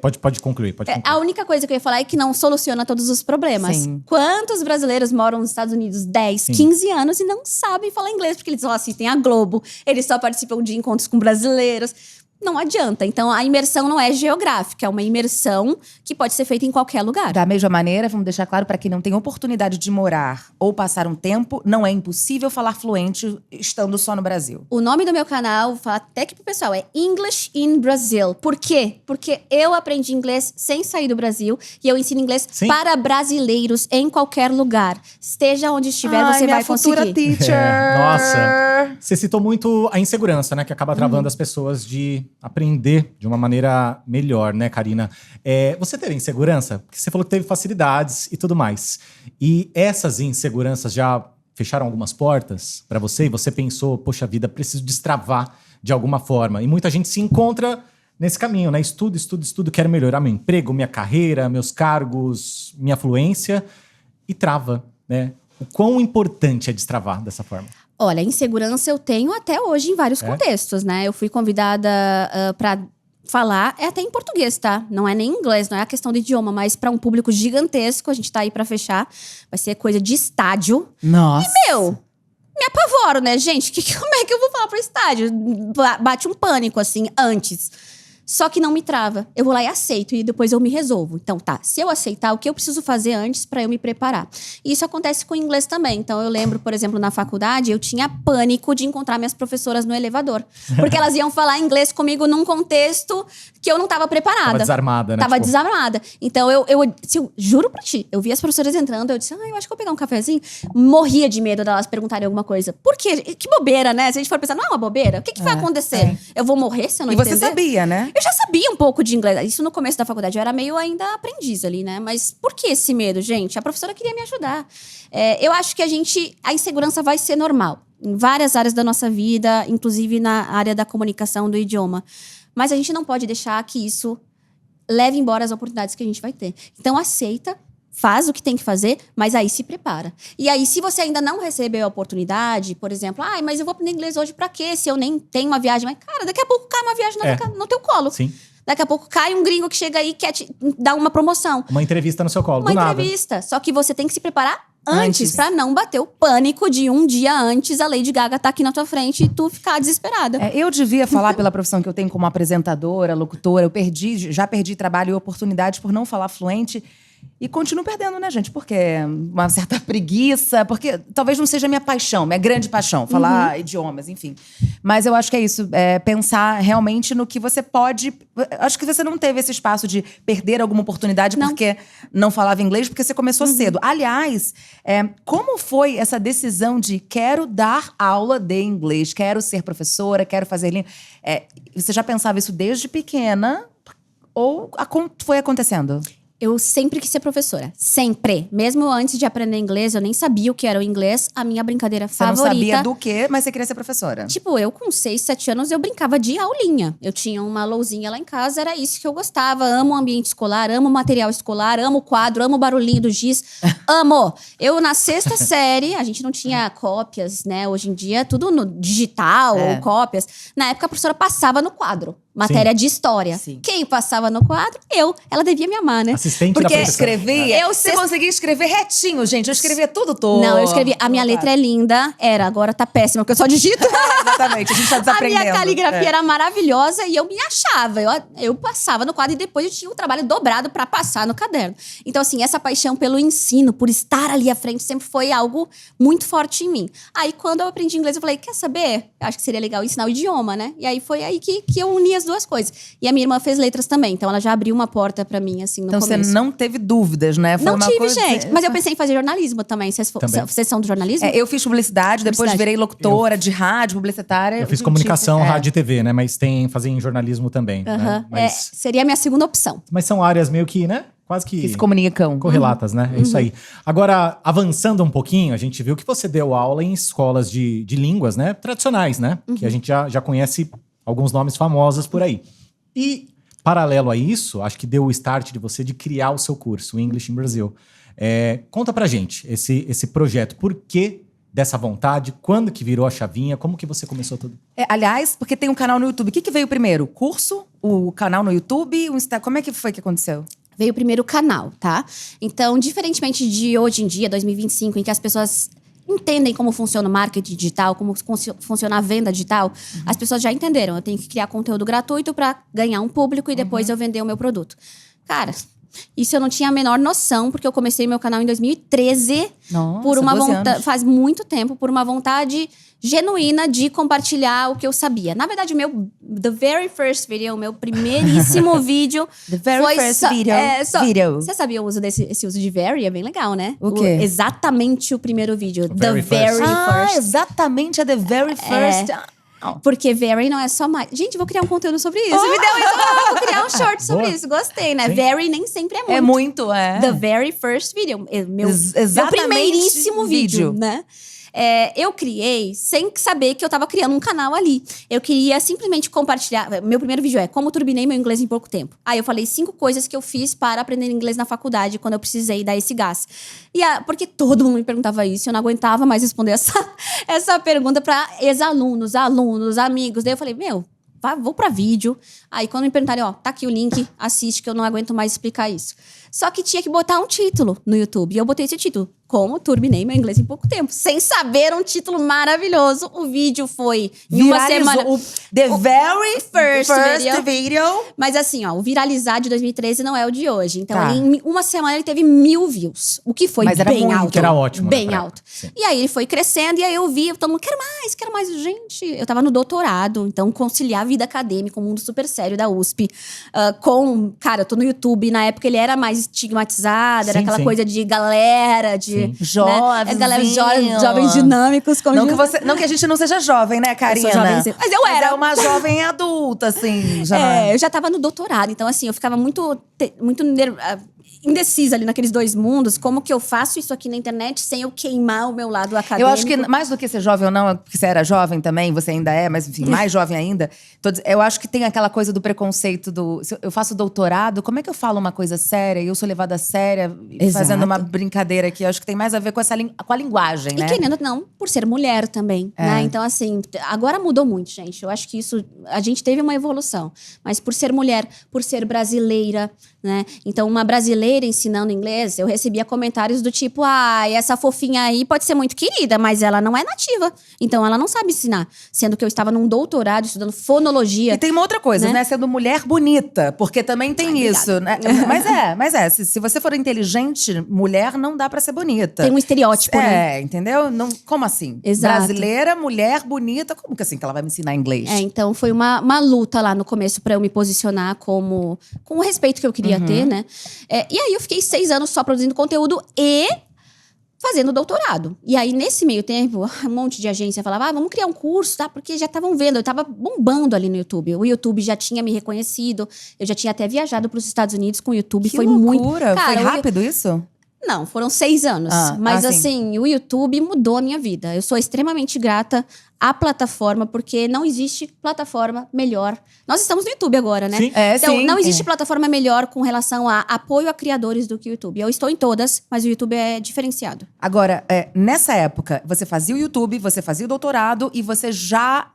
S2: pode concluir, pode concluir.
S3: A única coisa que eu ia falar é que não soluciona todos os problemas.
S1: Sim.
S3: Quantos brasileiros moram nos Estados Unidos 10,
S2: Sim.
S3: 15 anos e não sabem falar inglês? Porque eles só assistem a Globo, eles só participam de encontros com brasileiros. Não adianta. Então, a imersão não é geográfica, é uma imersão que pode ser feita em qualquer lugar.
S1: Da mesma maneira, vamos deixar claro para quem não tem oportunidade de morar ou passar um tempo, não é impossível falar fluente estando só no Brasil.
S3: O nome do meu canal, vou falar até aqui pro pessoal, é English in Brazil. Por quê? Porque eu aprendi inglês sem sair do Brasil e eu ensino inglês
S2: Sim.
S3: para brasileiros em qualquer lugar. Esteja onde estiver,
S1: Ai,
S3: você
S1: minha
S3: vai
S1: futura
S3: conseguir.
S1: teacher.
S2: Nossa. Você citou muito a insegurança, né? Que acaba travando as pessoas de aprender de uma maneira melhor, né, Karina? Você teve insegurança? Porque você falou que teve facilidades e tudo mais. E essas inseguranças já fecharam algumas portas para você? E você pensou, poxa vida, preciso destravar de alguma forma. E muita gente se encontra nesse caminho, né? Estudo, quero melhorar meu emprego, minha carreira, meus cargos, minha fluência. E trava, né? O quão importante é destravar dessa forma?
S3: Olha, insegurança eu tenho até hoje em vários contextos, né? Eu fui convidada para falar, é até em português, tá? Não é nem em inglês, não é a questão do idioma, mas para um público gigantesco, a gente tá aí para fechar. Vai ser coisa de estádio.
S1: Nossa.
S3: Meu, me apavoro, né, gente? Como é que eu vou falar pro estádio? Bate um pânico, assim, antes. Só que não me trava. Eu vou lá e aceito e depois eu me resolvo. Então, tá, se eu aceitar, o que eu preciso fazer antes pra eu me preparar? E isso acontece com o inglês também. Então, eu lembro, por exemplo, na faculdade, eu tinha pânico de encontrar minhas professoras no elevador. Porque elas iam falar inglês comigo num contexto que eu não tava preparada.
S2: Tava desarmada, né?
S3: Tava
S2: Tipo,
S3: desarmada. Então, eu juro pra ti, eu vi as professoras entrando, eu disse, eu acho que eu vou pegar um cafezinho. Morria de medo delas perguntarem alguma coisa. Por quê? Que bobeira, né? Se a gente for pensar, não é uma bobeira? O que vai acontecer? Eu vou morrer se eu não
S1: E
S3: entender?
S1: você sabia, né?
S3: Eu já sabia um pouco de inglês. Isso no começo da faculdade. Eu era meio ainda aprendiz ali, né? Mas por que esse medo, gente? A professora queria me ajudar. Eu acho que a insegurança vai ser normal. Em várias áreas da nossa vida, inclusive na área da comunicação, do idioma. Mas a gente não pode deixar que isso leve embora as oportunidades que a gente vai ter. Então, aceita. Faz o que tem que fazer, mas aí se prepara. E aí, se você ainda não recebeu a oportunidade, por exemplo, mas eu vou aprender inglês hoje pra quê? Se eu nem tenho uma viagem. Mas, cara, daqui a pouco cai uma viagem no teu colo.
S2: Sim.
S3: Daqui a pouco cai um gringo que chega aí e quer te dar uma promoção.
S2: Uma entrevista no seu colo,
S3: Uma
S2: do nada.
S3: entrevista. Só que você tem que se preparar antes
S1: Antes.
S3: pra não bater o pânico de um dia antes a Lady Gaga tá aqui na tua frente e tu ficar desesperada.
S1: Eu devia falar pela profissão que eu tenho como apresentadora, locutora. Já perdi trabalho e oportunidades por não falar fluente. E continuo perdendo, né, gente? Porque uma certa preguiça, porque talvez não seja minha paixão, minha grande paixão, falar idiomas, enfim. Mas eu acho que é isso, pensar realmente no que você pode. Acho que você não teve esse espaço de perder alguma oportunidade
S3: Não.
S1: porque não falava inglês, porque você começou cedo. Aliás, como foi essa decisão de quero dar aula de inglês, quero ser professora, quero fazer língua? Você já pensava isso desde pequena ou foi acontecendo?
S3: Eu sempre quis ser professora. Sempre. Mesmo antes de aprender inglês, eu nem sabia o que era o inglês. A minha brincadeira
S1: Você
S3: favorita…
S1: não sabia do quê, mas você queria ser professora.
S3: Tipo, eu com 6, 7 anos, eu brincava de aulinha. Eu tinha uma lousinha lá em casa, era isso que eu gostava. Amo o ambiente escolar, amo o material escolar, amo o quadro, amo o barulhinho do giz. Amo! Eu, na 6ª série, a gente não tinha cópias, né? Hoje em dia, tudo no digital ou cópias. Na época, a professora passava no quadro. Matéria de história.
S1: Sim.
S3: Quem passava no quadro? Eu. Ela devia me amar, né?
S2: Assistente da
S1: Porque
S2: professora.
S1: escrevia, você conseguia escrever retinho, gente. Eu escrevia tudo todo.
S3: Não, eu escrevi. A minha letra é linda. Agora tá péssima, porque eu só digito.
S1: Exatamente, a gente tá
S3: A
S1: desaprendendo.
S3: minha caligrafia era maravilhosa e eu me achava. Eu passava no quadro e depois eu tinha um trabalho dobrado pra passar no caderno. Então, assim, essa paixão pelo ensino, por estar ali à frente, sempre foi algo muito forte em mim. Aí, quando eu aprendi inglês, eu falei, quer saber? Eu acho que seria legal ensinar o idioma, né? E aí, foi aí que eu uni as duas coisas. E a minha irmã fez letras também, então ela já abriu uma porta pra mim, assim, no começo.
S1: Então, você não teve dúvidas, né? Foi
S3: Não
S1: uma
S3: tive,
S1: coisa…
S3: gente. Mas eu pensei em fazer jornalismo também. Vocês são do jornalismo?
S1: Eu fiz publicidade, depois
S3: Publicidade.
S1: virei locutora de rádio, publicitária.
S2: Eu fiz
S1: não
S2: comunicação,
S1: tive-
S2: rádio e TV, né? Mas tem fazer em jornalismo também, né?
S3: Aham.
S2: Mas,
S3: Seria a minha segunda opção.
S2: mas são áreas meio que, né? Quase
S1: Que se comunicam.
S2: correlatas, né? É isso aí. Agora, avançando um pouquinho, a gente viu que você deu aula em escolas de línguas, né? Tradicionais, né? Que a gente já conhece alguns nomes famosos por aí. E, paralelo a isso, acho que deu o start de você de criar o seu curso, o English in Brazil. Conta pra gente esse projeto. Por que dessa vontade? Quando que virou a chavinha? Como que você começou tudo?
S1: Aliás, porque tem um canal no YouTube. O que veio primeiro? O curso? O canal no YouTube? O Insta… Como é que foi que aconteceu?
S3: Veio primeiro o canal, tá? Então, diferentemente de hoje em dia, 2025, em que as pessoas entendem como funciona o marketing digital, como funciona a venda digital, as pessoas já entenderam. Eu tenho que criar conteúdo gratuito para ganhar um público e depois eu vender o meu produto. Cara, isso eu não tinha a menor noção, porque eu comecei meu canal em 2013.
S1: Nossa,
S3: por uma
S1: 12
S3: vontade,
S1: anos.
S3: faz muito tempo, por uma vontade genuína de compartilhar o que eu sabia. Na verdade, the very first video, o meu primeiríssimo vídeo…
S1: The very
S3: foi
S1: first
S3: só-
S1: video.
S3: Você sabia o uso esse uso de very? É bem legal, né?
S1: O quê?
S3: Exatamente o primeiro vídeo. The
S2: very
S3: very
S2: first.
S3: first.
S1: Exatamente, é the very first.
S3: Porque very não é só mais… Gente, vou criar um conteúdo sobre isso. Me deu isso. Vou criar um short sobre
S2: Boa.
S3: isso. Gostei, né?
S2: Sim.
S3: Very nem sempre é muito.
S1: É muito,
S3: The very first video. Meu
S1: Exatamente
S3: primeiríssimo vídeo,
S1: vídeo.
S3: né? Eu criei sem saber que eu tava criando um canal ali. Eu queria simplesmente compartilhar… Meu primeiro vídeo é como turbinei meu inglês em pouco tempo. Aí eu falei 5 coisas que eu fiz para aprender inglês na faculdade, quando eu precisei dar esse gás. Porque todo mundo me perguntava isso, eu não aguentava mais responder essa pergunta para ex-alunos, alunos, amigos. Daí eu falei, vou pra vídeo. Aí quando me perguntarem, tá aqui o link, assiste que eu não aguento mais explicar isso. Só que tinha que botar um título no YouTube. E eu botei esse título, como turbinei meu inglês em pouco tempo. Sem saber, um título maravilhoso. O vídeo foi em uma semana…
S1: The very
S3: first
S1: video.
S3: Mas assim, o viralizar de 2013 não é o de hoje. Então,
S1: Tá.
S3: em uma semana ele teve 1000 views. O que foi
S1: Mas era
S3: bem
S1: muito.
S3: alto.
S2: Que era ótimo, né,
S3: Bem
S2: pra
S3: alto.
S2: época. Sim.
S3: E aí ele foi crescendo, e aí eu vi, todo mundo, quero mais. Gente, eu tava no doutorado, então conciliar a vida acadêmica, um mundo super sério da USP, cara, eu tô no YouTube, na época ele era mais estigmatizado, era
S2: Sim,
S3: aquela
S2: sim.
S3: coisa de galera, de…
S2: Sim.
S3: Né?
S1: Jovens.
S3: Galera jovens dinâmicos. Como
S1: Não que a gente não seja jovem, né, Karina?
S3: jovenzinha. Mas eu era.
S1: é uma jovem adulta, assim. Já não é.
S3: Eu já tava no doutorado, então assim, eu ficava muito indecisa ali naqueles dois mundos. Como que eu faço isso aqui na internet sem eu queimar o meu lado acadêmico?
S1: Eu acho que mais do que ser jovem ou não, porque você era jovem também, você ainda é, mas enfim, mais jovem ainda. Eu acho que tem aquela coisa do preconceito se eu faço doutorado, como é que eu falo uma coisa séria e eu sou levada a séria fazendo uma brincadeira aqui? Eu acho que tem mais a ver com com a linguagem, né?
S3: E querendo ou não, por ser mulher também, né? Então, assim, agora mudou muito, gente. Eu acho que isso… A gente teve uma evolução. Mas por ser mulher, por ser brasileira, né? Então, uma brasileira ensinando inglês, eu recebia comentários do tipo, essa fofinha aí pode ser muito querida, mas ela não é nativa. Então, ela não sabe ensinar. Sendo que eu estava num doutorado, estudando fonologia.
S1: E tem uma outra coisa,
S3: né?
S1: né? Sendo mulher bonita, porque também tem isso, né? Mas se você for inteligente, mulher não dá pra ser bonita.
S3: Tem um estereótipo, né?
S1: Entendeu? Não, como assim?
S3: Exato.
S1: Brasileira, mulher, bonita, como que assim que ela vai me ensinar inglês?
S3: Então foi uma luta lá no começo pra eu me posicionar com o respeito que eu queria ter, né? E aí eu fiquei 6 anos só produzindo conteúdo e fazendo doutorado. E aí, nesse meio tempo, um monte de agência falava, vamos criar um curso, tá? Porque já estavam vendo, eu tava bombando ali no YouTube. O YouTube já tinha me reconhecido, eu já tinha até viajado para os Estados Unidos com o YouTube.
S1: Que
S3: Foi
S1: loucura!
S3: muito... Cara,
S1: foi rápido isso?
S3: Não, foram 6 anos. Mas
S1: sim.
S3: assim, o YouTube mudou a minha vida. Eu sou extremamente grata à plataforma, porque não existe plataforma melhor. Nós estamos no YouTube agora, né?
S2: Sim.
S3: Então,
S1: sim.
S3: não existe plataforma melhor com relação a apoio a criadores do que o YouTube. Eu estou em todas, mas o YouTube é diferenciado.
S1: Agora, nessa época, você fazia o YouTube, você fazia o doutorado e você já...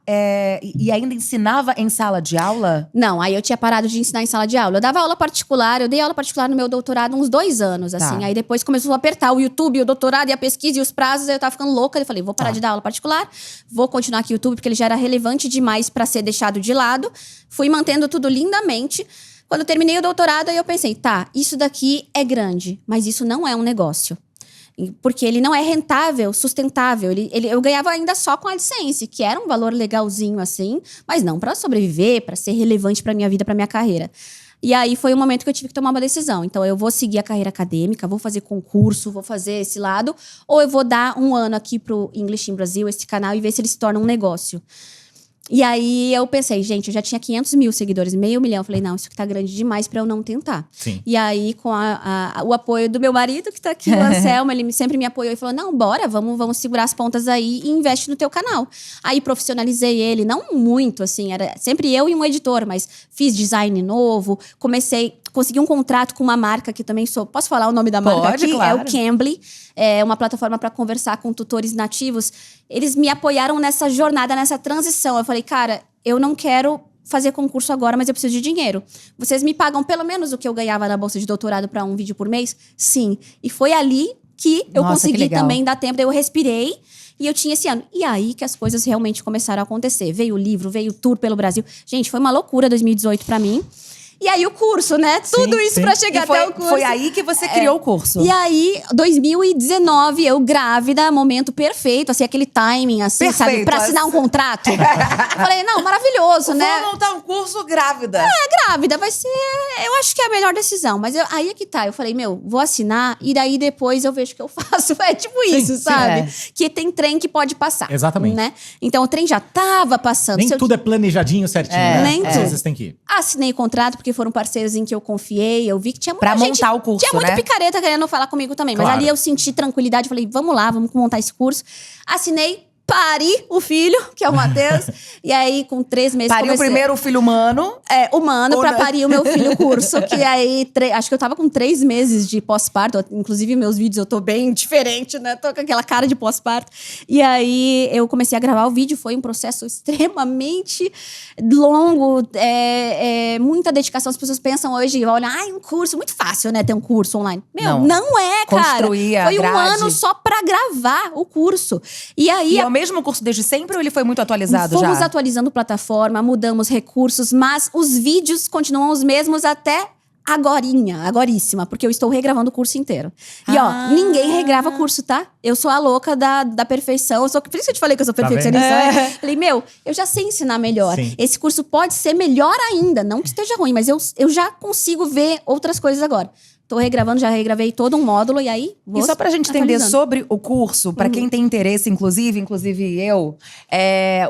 S1: e ainda ensinava em sala de aula?
S3: Não, aí eu tinha parado de ensinar em sala de aula. Eu dava aula particular, eu dei aula particular no meu doutorado uns 2 anos, assim.
S1: Tá.
S3: Aí depois começou a apertar o YouTube, o doutorado e a pesquisa e os prazos. Aí eu tava ficando louca. Eu falei, vou parar de dar aula particular, vou continuar aqui no YouTube, porque ele já era relevante demais para ser deixado de lado. Fui mantendo tudo lindamente. Quando eu terminei o doutorado, aí eu pensei, tá, isso daqui é grande, mas isso não é um negócio. Porque ele não é rentável, sustentável. Eu ganhava ainda só com a AdSense, que era um valor legalzinho assim, mas não para sobreviver, para ser relevante para minha vida, para minha carreira. E aí foi o momento que eu tive que tomar uma decisão. Então, eu vou seguir a carreira acadêmica, vou fazer concurso, vou fazer esse lado, ou eu vou dar 1 ano aqui pro English in Brasil, esse canal, e ver se ele se torna um negócio. E aí eu pensei, gente, eu já tinha 500 mil seguidores, 500 mil. Eu falei, não, isso aqui tá grande demais pra eu não tentar.
S2: Sim.
S3: E aí, com o apoio do meu marido, que tá aqui, o Anselmo, ele sempre me apoiou e falou, não, bora, vamos segurar as pontas aí e investe no teu canal. Aí profissionalizei ele, não muito, assim, era sempre eu e um editor, mas fiz design novo, consegui um contrato com uma marca que também sou... Posso falar o nome da marca
S1: Pode,
S3: aqui?
S1: claro.
S3: É o Cambly, é uma plataforma para conversar com tutores nativos. Eles me apoiaram nessa jornada, nessa transição. Eu falei, cara, eu não quero fazer concurso agora, mas eu preciso de dinheiro. Vocês me pagam pelo menos o que eu ganhava na bolsa de doutorado para um vídeo por mês? Sim. E foi ali que eu
S1: Nossa, que
S3: consegui
S1: legal.
S3: também dar tempo. Daí eu respirei e eu tinha esse ano. E aí que as coisas realmente começaram a acontecer. Veio o livro, veio o tour pelo Brasil. Gente, foi uma loucura 2018 para mim. E aí o curso, né? Tudo isso
S2: sim.
S3: pra chegar
S1: E foi,
S3: até o curso.
S1: foi aí que você criou o curso.
S3: E aí, 2019, eu grávida, momento perfeito, assim, aquele timing, assim,
S1: Perfeito,
S3: sabe? Pra assinar um contrato. Eu falei, não, maravilhoso, né?
S1: Vou montar um curso grávida.
S3: Grávida vai ser, eu acho que é a melhor decisão. Mas aí é que tá, eu falei, vou assinar e daí depois eu vejo o que eu faço. É tipo isso,
S2: sim,
S3: sabe?
S1: é.
S3: Que tem trem que pode passar.
S2: Exatamente.
S3: Né? Então, o trem já tava passando.
S2: Nem
S3: Se eu
S2: tudo é planejadinho certinho, né?
S3: Nem
S2: Às
S3: tudo.
S2: vezes tem que ir.
S3: Assinei o contrato porque foram parceiros em que eu confiei. Eu vi que tinha muita
S1: Pra
S3: gente...
S1: montar o curso,
S3: Tinha muita
S1: né?
S3: picareta querendo falar comigo também. Mas
S2: Claro.
S3: ali eu senti tranquilidade. Falei, vamos lá, vamos montar esse curso. Assinei, pari o filho, que é o Matheus. E aí, com 3 meses...
S1: Pariu
S3: comecei...
S1: primeiro o filho humano.
S3: humano
S1: Ou
S3: pra
S1: não?
S3: parir o meu filho curso. Que aí, acho que eu tava com 3 meses de pós-parto. Inclusive, meus vídeos eu tô bem diferente, né? Tô com aquela cara de pós-parto. E aí, eu comecei a gravar o vídeo. Foi um processo extremamente longo. Muita dedicação. As pessoas pensam hoje, olha, um curso. Muito fácil, né? Ter um curso online. Não é, cara.
S1: Construir a
S3: Foi um
S1: grade.
S3: ano só pra gravar o curso. E aí,
S1: E é o mesmo curso desde sempre ou ele foi muito atualizado
S3: fomos
S1: já?
S3: atualizando plataforma, mudamos recursos, mas os vídeos continuam os mesmos até agoríssima, porque eu estou regravando o curso inteiro. E ninguém regrava curso, tá? Eu sou a louca da perfeição. Por isso que eu te falei que eu sou
S2: Tá vendo?
S3: perfeccionista. Falei, eu já sei ensinar melhor.
S2: Sim.
S3: Esse curso pode ser melhor ainda. Não que esteja ruim, mas eu já consigo ver outras coisas agora. Tô regravando, já regravei todo um módulo e aí vou
S1: E só pra gente entender
S3: atualizando.
S1: sobre o curso, pra quem tem interesse, inclusive eu,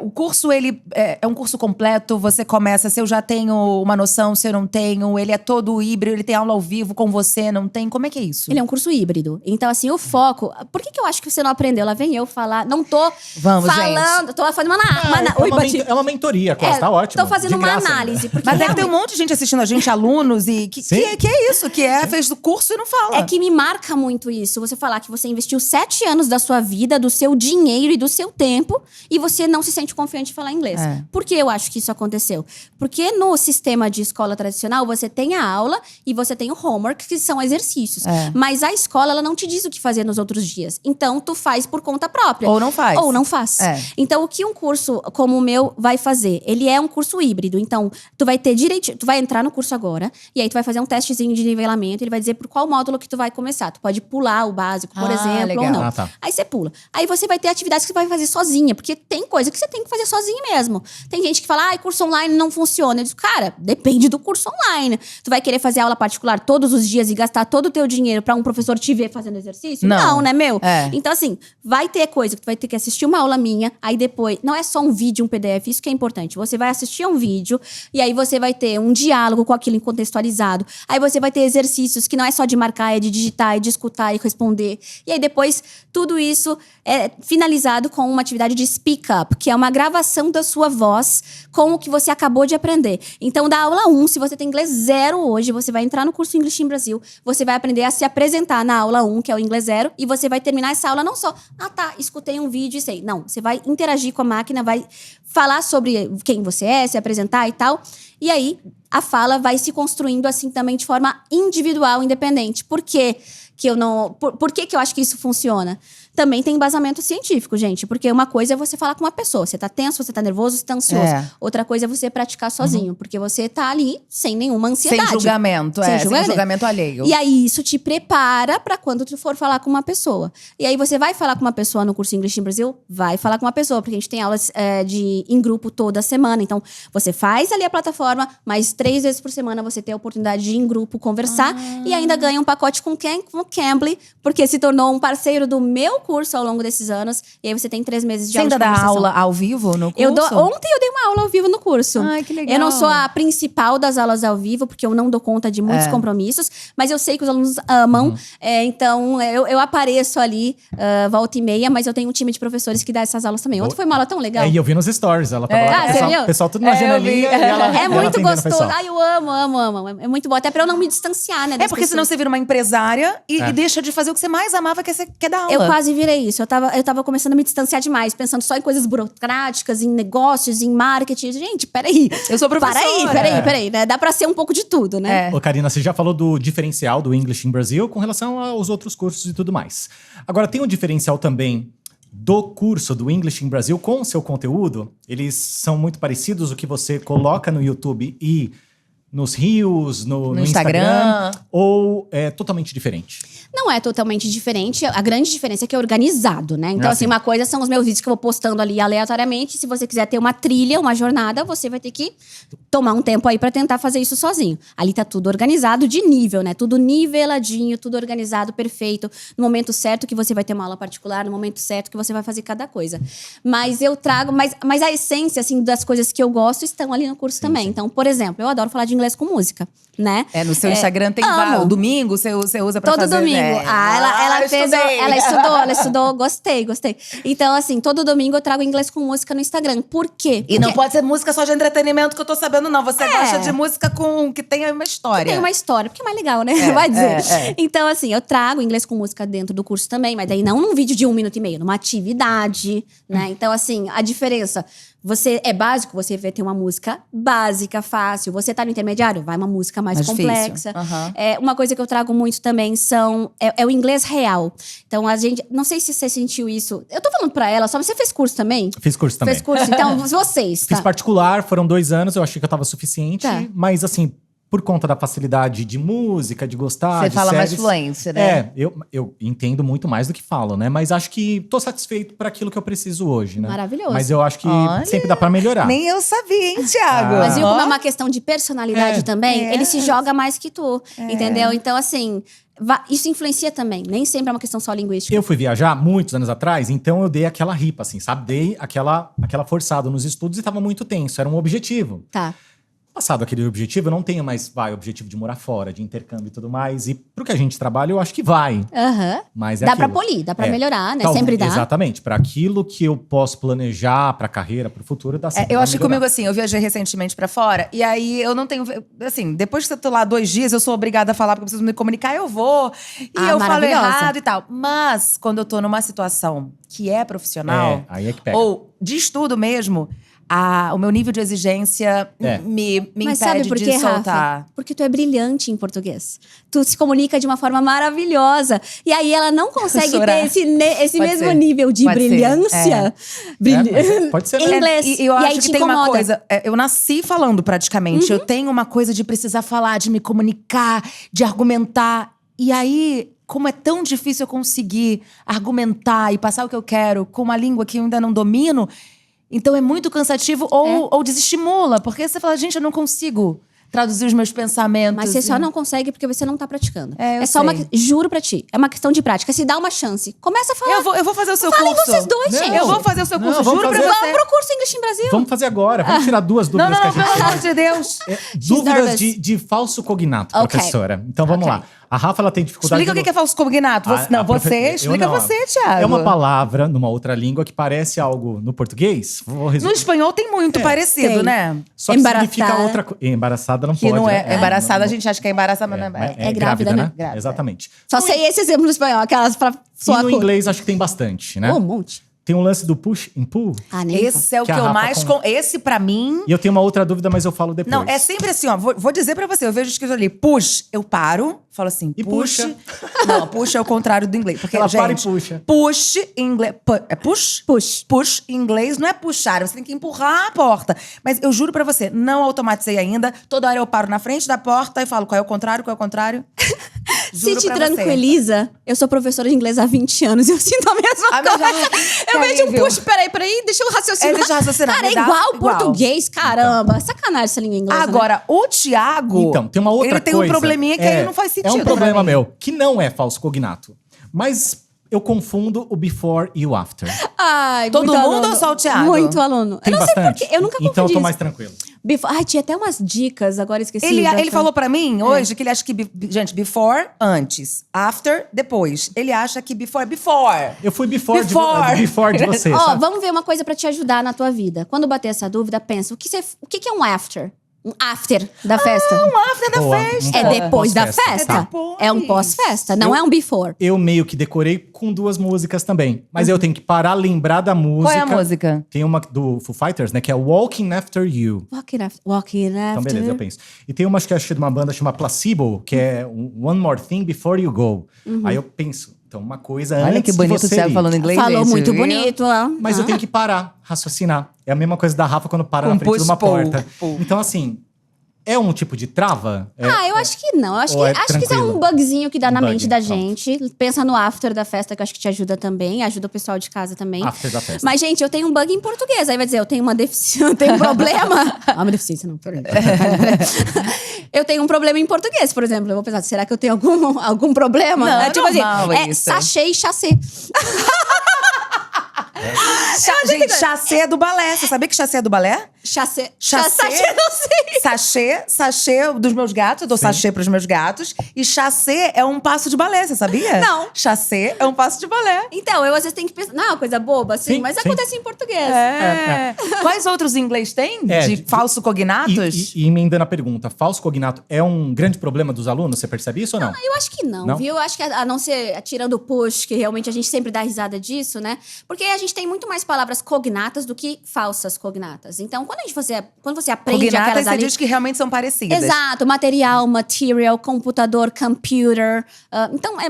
S1: o curso, ele é um curso completo, você começa, se eu já tenho uma noção, se eu não tenho, ele é todo híbrido, ele tem aula ao vivo com você, não tem? Como é que é isso?
S3: Ele é um curso híbrido. Então, assim, o foco... Por que eu acho que você não aprendeu? Lá vem eu falar... Não tô
S1: Vamos,
S3: falando... Tô fazendo
S2: É
S3: Oi,
S2: uma mentoria, quase, tá ótimo.
S3: Tô fazendo
S2: De
S3: uma
S2: graça
S3: análise.
S2: ainda.
S3: Porque
S1: Mas deve ter
S3: realmente-
S1: um monte de gente assistindo a gente, alunos, e que
S2: Sim.
S1: é isso, fez do curso e não fala.
S3: É que me marca muito isso. Você falar que você investiu 7 anos da sua vida, do seu dinheiro e do seu tempo, e você não se sente confiante em falar inglês.
S1: É.
S3: Por que eu acho que isso aconteceu? Porque no sistema de escola tradicional, você tem a aula e você tem o homework, que são exercícios.
S1: É.
S3: Mas a escola, ela não te diz o que fazer nos outros dias. Então, tu faz por conta própria.
S1: Ou não faz.
S3: Ou não faz.
S1: É.
S3: Então, o que um curso como o meu vai fazer? Ele é um curso híbrido. Então, tu vai ter direito, tu vai entrar no curso agora, e aí tu vai fazer um testezinho de nivelamento, ele vai vai dizer por qual módulo que tu vai começar. Tu pode pular o básico, por exemplo,
S1: legal.
S3: ou não.
S2: Ah, tá.
S3: Aí você pula. Aí você vai ter atividades que você vai fazer sozinha, porque tem coisa que você tem que fazer sozinha mesmo. Tem gente que fala, curso online não funciona. Eu digo, cara, depende do curso online. Tu vai querer fazer aula particular todos os dias e gastar todo o teu dinheiro pra um professor te ver fazendo exercício? Não, né, meu? Então, assim, vai ter coisa que tu vai ter que assistir uma aula minha, aí depois, não é só um vídeo, um PDF, isso que é importante. Você vai assistir a um vídeo, e aí você vai ter um diálogo com aquilo contextualizado. Aí você vai ter exercícios que não é só de marcar, é de digitar, é de escutar e responder. E aí depois, tudo isso é finalizado com uma atividade de speak up, que é uma gravação da sua voz com o que você acabou de aprender. Então, da aula 1, se você tem inglês 0 hoje, você vai entrar no curso English in Brasil, você vai aprender a se apresentar na aula 1, que é o inglês 0, e você vai terminar essa aula não só, escutei um vídeo e sei. Não, você vai interagir com a máquina, vai falar sobre quem você é, se apresentar e tal. E aí, a fala vai se construindo assim também de forma individual, independente. Por quê? Por que eu acho que isso funciona? Também tem embasamento científico, gente. Porque uma coisa é você falar com uma pessoa. Você tá tenso, você tá nervoso, você tá ansioso. Outra coisa é você praticar sozinho. Porque você tá ali sem nenhuma ansiedade.
S1: Sem julgamento, sem julgamento alheio.
S3: E aí, isso te prepara pra quando tu for falar com uma pessoa. E aí, você vai falar com uma pessoa no curso English in Brasil? Vai falar com uma pessoa. Porque a gente tem aulas em grupo toda semana. Então, você faz ali a plataforma, mas 3 vezes por semana você tem a oportunidade de ir em grupo conversar. E ainda ganha um pacote com o Cambly, porque se tornou um parceiro do meu curso ao longo desses anos. E aí você tem 3 meses de aula de
S1: conversação. Você ainda dá aula ao vivo no curso?
S3: Ontem eu dei uma aula ao vivo no curso.
S1: Ai, que legal.
S3: Eu não sou a principal das aulas ao vivo, porque eu não dou conta de muitos compromissos. Mas eu sei que os alunos amam. Então, eu apareço ali, volta e meia. Mas eu tenho um time de professores que dá essas aulas também. Ontem foi uma aula tão legal.
S2: E eu vi nos stories. Ela tava lá,
S3: você viu?
S2: o pessoal tudo na janelinha.
S3: É muito gostoso. Ai, eu amo. É muito bom. Até pra eu não me distanciar, né?
S1: Porque senão você vira uma empresária e deixa de fazer o que você mais amava, que é dar aula.
S3: Eu quase virei isso. Eu tava começando a me distanciar demais, pensando só em coisas burocráticas, em negócios, em marketing. Gente, peraí.
S1: Eu sou professora.
S3: Peraí, né? Dá pra ser um pouco de tudo, né?
S2: Ô, Karina, você já falou do diferencial do English in Brasil com relação aos outros cursos e tudo mais. Agora, tem um diferencial também do curso do English in Brasil com o seu conteúdo? Eles são muito parecidos, o que você coloca no YouTube e nos Reels, no Instagram, ou é totalmente diferente?
S3: Não é totalmente diferente. A grande diferença é que é organizado, né? Então, assim, uma coisa são os meus vídeos que eu vou postando ali aleatoriamente. Se você quiser ter uma trilha, uma jornada, você vai ter que tomar um tempo aí pra tentar fazer isso sozinho. Ali tá tudo organizado de nível, né? Tudo niveladinho, tudo organizado, perfeito. No momento certo que você vai ter uma aula particular, no momento certo que você vai fazer cada coisa. Mas eu trago... Mas a essência, assim, das coisas que eu gosto estão ali no curso também. Então, por exemplo, eu adoro falar de inglês com música, né?
S1: No seu Instagram tem o domingo, você usa pra
S3: todo
S1: fazer...
S3: Domingo. Ela estudou, gostei. Então, assim, todo domingo eu trago inglês com música no Instagram. Por quê?
S1: E não pode ser música só de entretenimento que eu tô sabendo, não. Você gosta de música que tenha uma história.
S3: Tem uma história, porque é mais legal, né? Vai dizer. Então, assim, eu trago inglês com música dentro do curso também, mas daí não num vídeo de 1 minuto e meio, numa atividade, né? Então, assim, a diferença... Você é básico, você vai ter uma música básica, fácil. Você tá no intermediário, vai uma música mais complexa. Uma coisa que eu trago muito também é o inglês real. Então, a gente... Não sei se você sentiu isso. Eu tô falando pra ela, só você fez curso também?
S2: Fiz curso também.
S3: Fez curso, então vocês, tá?
S2: Fiz particular, foram 2 anos, eu achei que eu tava suficiente. Mas, assim... Por conta da facilidade de música, de gostar,
S1: Você
S2: de
S1: fala
S2: séries,
S1: mais fluência, né?
S2: Eu entendo muito mais do que falo, né? Mas acho que tô satisfeito para aquilo que eu preciso hoje, né?
S3: Maravilhoso.
S2: Mas eu acho que sempre dá para melhorar.
S1: Nem eu sabia, hein, Thiago?
S3: Mas viu como é uma questão de personalidade também? Ele se joga mais que tu, entendeu? Então, assim... Isso influencia também, nem sempre é uma questão só linguística.
S2: Eu fui viajar muitos anos atrás, então eu dei aquela ripa, assim, sabe? Dei aquela forçada nos estudos e tava muito tenso, era um objetivo.
S3: Tá.
S2: Passado aquele objetivo, eu não tenho mais, objetivo de morar fora, de intercâmbio e tudo mais. E pro que a gente trabalha, eu acho que vai. Mas
S3: dá pra polir, dá pra melhorar, né? Sempre dá.
S2: Exatamente. Pra aquilo que eu posso planejar, pra carreira, pro futuro, dá sempre
S1: eu
S2: pra
S1: acho que
S2: melhorar.
S1: comigo, assim, eu viajei recentemente pra fora. E aí, eu não tenho... Assim, depois que eu tô lá 2 dias, eu sou obrigada a falar, porque eu preciso me comunicar, eu vou. E eu falo errado e tal. Mas, quando eu tô numa situação que é profissional...
S2: Aí é que pega.
S1: Ou de estudo mesmo... o meu nível de exigência me
S3: Mas sabe
S1: impede
S3: por
S1: de
S3: quê,
S1: soltar.
S3: Rafa? Porque tu é brilhante em português. Tu se comunica de uma forma maravilhosa. E aí ela não consegue
S1: Chorar.
S3: ter esse
S1: Pode
S3: mesmo
S1: ser.
S3: nível de
S1: Pode ser.
S3: brilhância.
S2: Pode ser
S3: Em
S2: mesmo.
S3: inglês.
S1: E eu
S3: E aí
S1: acho que
S3: te
S1: tem uma
S3: incomoda.
S1: coisa. Eu nasci falando praticamente. Eu tenho uma coisa de precisar falar, de me comunicar, de argumentar. E aí, como é tão difícil eu conseguir argumentar e passar o que eu quero com uma língua que eu ainda não domino, então é muito cansativo ou desestimula. Porque você fala, gente, eu não consigo traduzir os meus pensamentos.
S3: Mas você só não consegue porque você não tá praticando.
S1: Eu
S3: só
S1: sei.
S3: juro pra ti, é uma questão de prática. Se dá uma chance, começa a falar.
S1: Eu vou fazer o seu
S3: Falem
S1: curso.
S3: vocês dois,
S2: Não.
S3: gente.
S1: Eu vou fazer o seu
S2: Não,
S1: curso,
S2: vamos
S1: juro pra
S2: fazer.
S1: você.
S3: Vamos pro curso English em Brasil.
S2: Vamos fazer agora. Vamos tirar duas
S1: Não,
S2: dúvidas que a
S1: pelo
S2: gente
S1: amor de Deus.
S2: Dúvidas
S3: nervous.
S2: de falso cognato,
S3: Ok.
S2: professora. Então vamos
S3: Ok.
S2: lá. A Rafa ela tem dificuldade.
S1: Explica o que é falso cognato. Você,
S2: A
S1: você.
S2: eu
S1: Explica
S2: não.
S1: você, Thiago.
S2: É uma palavra numa outra língua que parece algo no português. Vou
S1: No
S2: resumir.
S1: espanhol tem muito parecido,
S3: Tem.
S1: né?
S2: Só que
S3: Embaraçada.
S2: significa outra coisa. Embaraçada não
S1: Que
S2: pode.
S1: não é
S2: né?
S1: embaraçada,
S2: Não-
S1: a gente acha que é embaraçada, mas não é.
S2: mas
S3: É grávida, né?
S1: Grávida.
S2: Exatamente.
S3: Só sei esse exemplo no espanhol, aquelas pra
S2: E
S3: soar
S2: no
S3: cool.
S2: inglês acho que tem bastante, né?
S3: Um monte.
S2: Tem um lance do push and pull.
S3: Ah, nem
S1: Esse é o
S2: Que
S1: que
S2: a
S1: eu
S2: Rafa
S1: mais. Esse, pra mim.
S2: E eu tenho uma outra dúvida, mas eu falo depois.
S1: Não, é sempre assim, ó. Vou dizer pra você. Eu vejo escrito ali, push, eu paro, falo assim,
S2: E
S1: push.
S2: puxa.
S1: Não, push é o contrário do inglês. Porque,
S2: Ela
S1: gente,
S2: para e puxa.
S1: Push em inglês. É push?
S3: Push.
S1: Push em inglês não é puxar, você tem que empurrar a porta. Mas eu juro pra você, não automatizei ainda. Toda hora eu paro na frente da porta e falo qual é o contrário, qual é o contrário.
S3: Se
S1: Juro
S3: te
S1: pra você.
S3: tranquiliza, eu sou professora de inglês há 20 anos e eu sinto a mesma
S1: A mesma
S3: coisa.
S1: coisa.
S3: Eu
S1: Que
S3: vejo um
S1: alívio.
S3: push, peraí, deixa eu raciocinar.
S1: Deixa eu raciocinar,
S3: Cara, é
S1: me dá
S3: igual
S1: igual.
S3: português, caramba. Sacanagem essa língua inglesa, né?
S1: Agora, o Thiago.
S2: Então, tem uma outra
S1: ele tem
S2: coisa.
S1: um probleminha que aí não faz sentido.
S2: É um problema
S1: pra mim.
S2: meu, que não é falso cognato. Mas eu confundo o before e o after.
S3: Ai,
S1: Todo
S3: muito
S1: mundo
S3: aluno.
S1: ou só o Thiago?
S3: Muito aluno.
S2: Tem
S3: eu não sei
S2: bastante?
S3: porquê, eu nunca confundi
S2: Então eu tô
S3: isso.
S2: mais tranquilo.
S3: Ai, tinha até umas dicas, agora esqueci.
S1: Ele falou pra mim hoje que ele acha que, gente, before, antes. After, depois. Ele acha que before é before.
S2: Eu fui before
S1: Before.
S2: de você,
S3: Ó,
S2: sabe?
S3: vamos ver uma coisa pra te ajudar na tua vida. Quando bater essa dúvida, pensa, o que é um after? Um after da festa?
S1: Um after da
S2: Boa.
S1: festa.
S3: É depois da
S2: Pós-festa.
S3: festa.
S1: É depois.
S3: É um pós-festa, não
S2: Eu-
S3: é um before.
S2: Eu meio que decorei com duas músicas também. Mas eu tenho que parar, lembrar da música.
S1: Qual é a música?
S2: Tem uma do Foo Fighters, né? Que é Walking After You.
S3: Walking after.
S2: Então, beleza, eu penso. E tem uma que eu achei de uma banda chamada Placebo, que é One More Thing Before You Go. Aí eu penso, então, uma coisa
S1: Olha
S2: antes
S1: que bonito
S2: de
S1: o
S2: você
S1: Thiago
S2: ir.
S1: falando inglês,
S3: Falou
S1: gente,
S3: muito
S1: viu?
S3: bonito. Ó.
S2: Mas eu tenho que parar, raciocinar. É a mesma coisa da Rafa quando para
S1: Com
S2: na frente de uma
S1: push-pull.
S2: porta. Então, assim, é um tipo de trava?
S3: Eu acho que não. Eu acho
S2: Ou
S3: que,
S2: é
S3: acho que isso é um
S2: tranquilo?
S3: bugzinho que dá na
S2: Bug,
S3: mente da
S2: pronto.
S3: gente. Pensa no after da festa, que eu acho que te ajuda também. Ajuda o pessoal de casa também.
S2: After da festa.
S3: Mas, gente, eu tenho um bug em português. Aí vai dizer, eu tenho uma deficiência, eu tenho um problema. Uma deficiência, não. Eu tenho um problema em português, por exemplo. Eu vou pensar, será que eu tenho algum problema?
S1: Não,
S3: é tipo assim,
S1: normal
S3: é
S1: isso.
S3: sachê e chassê.
S1: Gente, chassê é do balé. Você sabia que chassê é do balé?
S3: Chassê.
S1: Chassê?
S3: Sachê, não sei.
S1: Sachê dos meus gatos. Eu dou sachê pros meus gatos. E chassê é um passo de balé, você sabia?
S3: Não.
S1: Chassê é um passo de balé.
S3: Então, eu às vezes tenho que pensar, não é uma coisa boba, assim,
S2: Sim,
S3: mas
S2: sim.
S3: acontece em português.
S1: Quais outros em inglês tem?
S2: É,
S1: de falso cognatos?
S2: E emendando a pergunta, falso cognato é um grande problema dos alunos? Você percebe isso ou não?
S3: Eu acho que não,
S2: Não?
S3: viu? Eu acho que a não ser tirando o push, que realmente a gente sempre dá risada disso, né? Porque a gente tem muito mais palavras cognatas do que falsas cognatas. Então, quando você aprende
S1: Cognatas,
S3: aquelas
S1: você
S3: ali…
S1: diz que realmente são parecidas.
S3: Exato, material, computador, computer. Então, é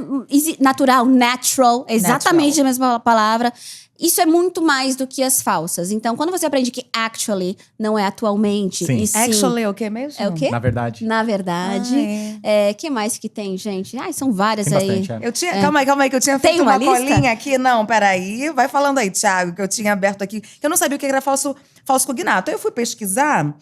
S3: natural, natural, é exatamente a mesma palavra. Isso é muito mais do que as falsas. Então, quando você aprende que actually não é atualmente,
S2: Sim.
S3: e sim…
S1: Actually, é o que mesmo?
S3: É o quê?
S2: Na verdade.
S3: Na verdade. Que mais que tem, gente? Ai, são várias
S2: Tem
S3: aí.
S2: bastante, é.
S1: Eu tinha, calma aí, que eu tinha
S3: Tem
S1: feito
S3: uma
S1: uma
S3: lista?
S1: colinha aqui. Não, peraí. Vai falando aí, Thiago, que eu tinha aberto aqui. Que eu não sabia o que era falso cognato. Aí eu fui pesquisar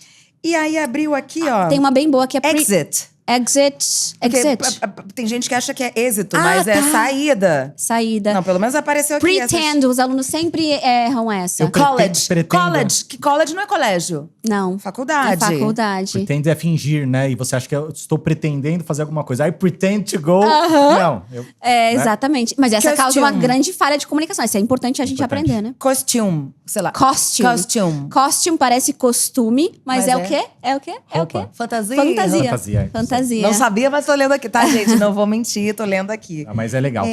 S1: e aí abriu aqui, ó.
S3: Tem uma bem boa que é…
S1: Exit.
S3: Exit.
S1: Porque,
S3: Exit.
S1: tem gente que acha que é êxito,
S3: Ah,
S1: mas é
S3: tá.
S1: saída.
S3: Saída.
S1: Não, pelo menos apareceu aqui.
S3: Pretend, os alunos sempre erram essa.
S2: Eu
S1: College.
S2: pretendo.
S1: College. Que college não é colégio.
S3: Não.
S1: Faculdade.
S3: É faculdade.
S2: Pretende é fingir, né? E você acha que eu estou pretendendo fazer alguma coisa. I pretend to go. Não.
S3: É, exatamente. Mas essa causa uma
S1: Costume.
S3: grande falha de comunicação. Isso é importante a gente
S2: Importante.
S3: aprender, né?
S1: Costume. Sei lá.
S3: Costume.
S1: Costume.
S3: Costume parece costume, mas
S1: Mas
S3: é
S1: é?
S3: o quê? É o quê? É o
S2: Roupa.
S3: quê?
S1: Fantasia.
S3: Fantasia.
S2: Fantasia.
S3: fazia.
S1: Não sabia, mas tô lendo aqui, tá, gente? Não vou mentir, tô lendo aqui.
S2: Mas é legal.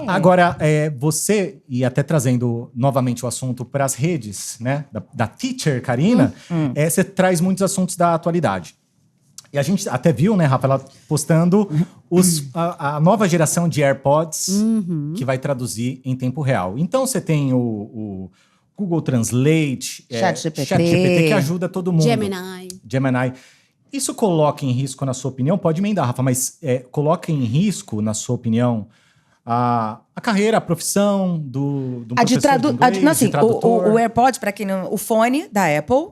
S2: Agora, você, e até trazendo novamente o assunto para as redes, né, da teacher, Karina, você traz muitos assuntos da atualidade. E a gente até viu, né, Rafa, ela postando a nova geração de AirPods que vai traduzir em tempo real. Então, você tem o Google Translate,
S1: ChatGPT,
S2: que ajuda todo mundo.
S3: Gemini.
S2: Isso coloca em risco, na sua opinião, pode emendar, Rafa, mas coloca em risco, na sua opinião, a carreira, a profissão do professor de inglês, de tradutor?
S1: O AirPod, para quem não... O fone da Apple,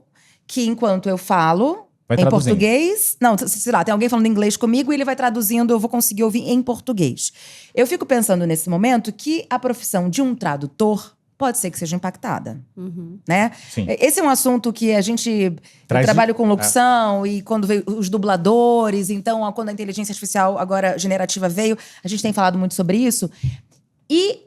S1: que enquanto eu falo
S2: vai
S1: em
S2: traduzindo.
S1: português... Não, sei lá, tem alguém falando inglês comigo e ele vai traduzindo, eu vou conseguir ouvir em português. Eu fico pensando nesse momento que a profissão de um tradutor pode ser que seja impactada, né?
S2: Sim.
S1: Esse é um assunto que a gente... Eu trabalho com locução e quando veio os dubladores, então quando a inteligência artificial agora generativa veio, a gente tem falado muito sobre isso. E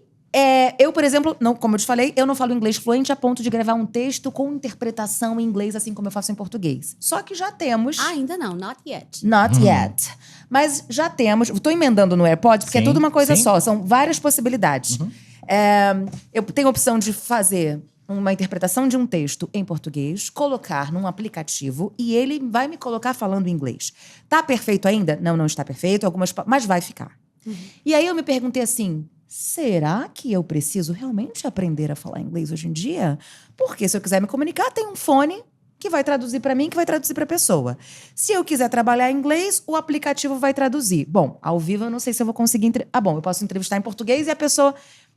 S1: eu, por exemplo, não, como eu te falei, eu não falo inglês fluente a ponto de gravar um texto com interpretação em inglês, assim como eu faço em português. Só que já temos...
S3: Ainda não, not yet.
S1: Not yet. Mas já temos... Estou emendando no AirPods, porque é tudo uma coisa só. São várias possibilidades. Eu tenho a opção de fazer uma interpretação de um texto em português, colocar num aplicativo e ele vai me colocar falando inglês. Tá perfeito ainda? Não está perfeito, mas vai ficar. E aí eu me perguntei assim, será que eu preciso realmente aprender a falar inglês hoje em dia? Porque se eu quiser me comunicar, tem um fone que vai traduzir para mim, que vai traduzir para a pessoa. Se eu quiser trabalhar em inglês, o aplicativo vai traduzir. Bom, ao vivo eu não sei se eu vou conseguir... eu posso entrevistar em português e a pessoa...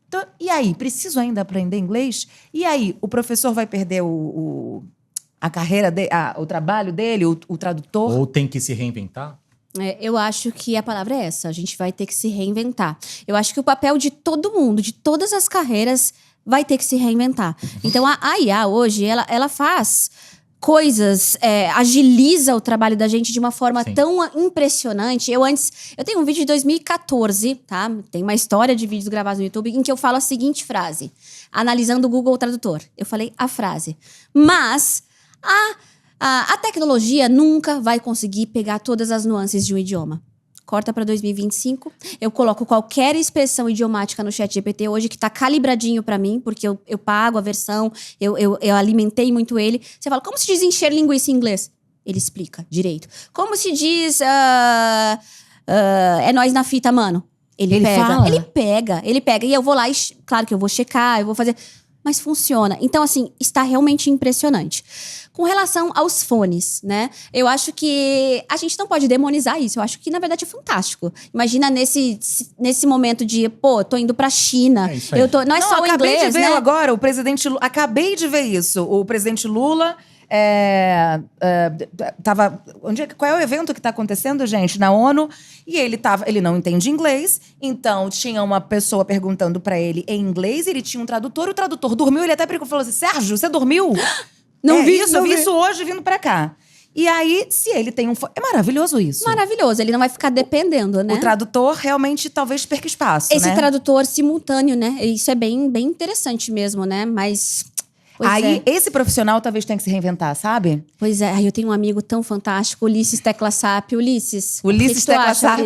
S1: Então, e aí, preciso ainda aprender inglês? E aí, o professor vai perder a carreira, o trabalho dele, o tradutor?
S2: Ou tem que se reinventar?
S3: Eu acho que a palavra é essa. A gente vai ter que se reinventar. Eu acho que o papel de todo mundo, de todas as carreiras, vai ter que se reinventar. Então, a IA hoje, ela faz coisas, agiliza o trabalho da gente de uma forma tão impressionante. Eu tenho um vídeo de 2014, tá? Tem uma história de vídeos gravados no YouTube em que eu falo a seguinte frase, analisando o Google Tradutor. Eu falei a frase. Mas a tecnologia nunca vai conseguir pegar todas as nuances de um idioma. Corta para 2025. Eu coloco qualquer expressão idiomática no ChatGPT hoje que tá calibradinho para mim, porque eu pago a versão, eu alimentei muito ele. Você fala, como se diz encher linguiça em inglês? Ele explica direito. Como se diz é nóis na fita, mano? Ele pega. E eu vou lá e, claro que eu vou checar, eu vou fazer... Mas funciona. Então, assim, está realmente impressionante. Com relação aos fones, né? Eu acho que a gente não pode demonizar isso. Eu acho que, na verdade, é fantástico. Imagina nesse momento de, tô indo pra China. Não é só o inglês,
S1: acabei de ver
S3: né?
S1: agora, acabei de ver isso. O presidente Lula... qual é o evento que está acontecendo, gente? Na ONU. E ele não entende inglês, então tinha uma pessoa perguntando para ele em inglês, ele tinha um tradutor, o tradutor dormiu, ele até falou assim, Sérgio, você dormiu? Eu vi isso hoje vindo para cá. E aí, se ele tem é maravilhoso isso.
S3: Maravilhoso, ele não vai ficar dependendo, né?
S1: O tradutor realmente talvez perca espaço,
S3: Esse tradutor simultâneo, né? Isso é bem, bem interessante mesmo, né? Mas...
S1: esse profissional talvez tenha que se reinventar, sabe?
S3: Pois é. Eu tenho um amigo tão fantástico, Ulisses Tecla Sap. Ulisses
S1: Tecla Sap.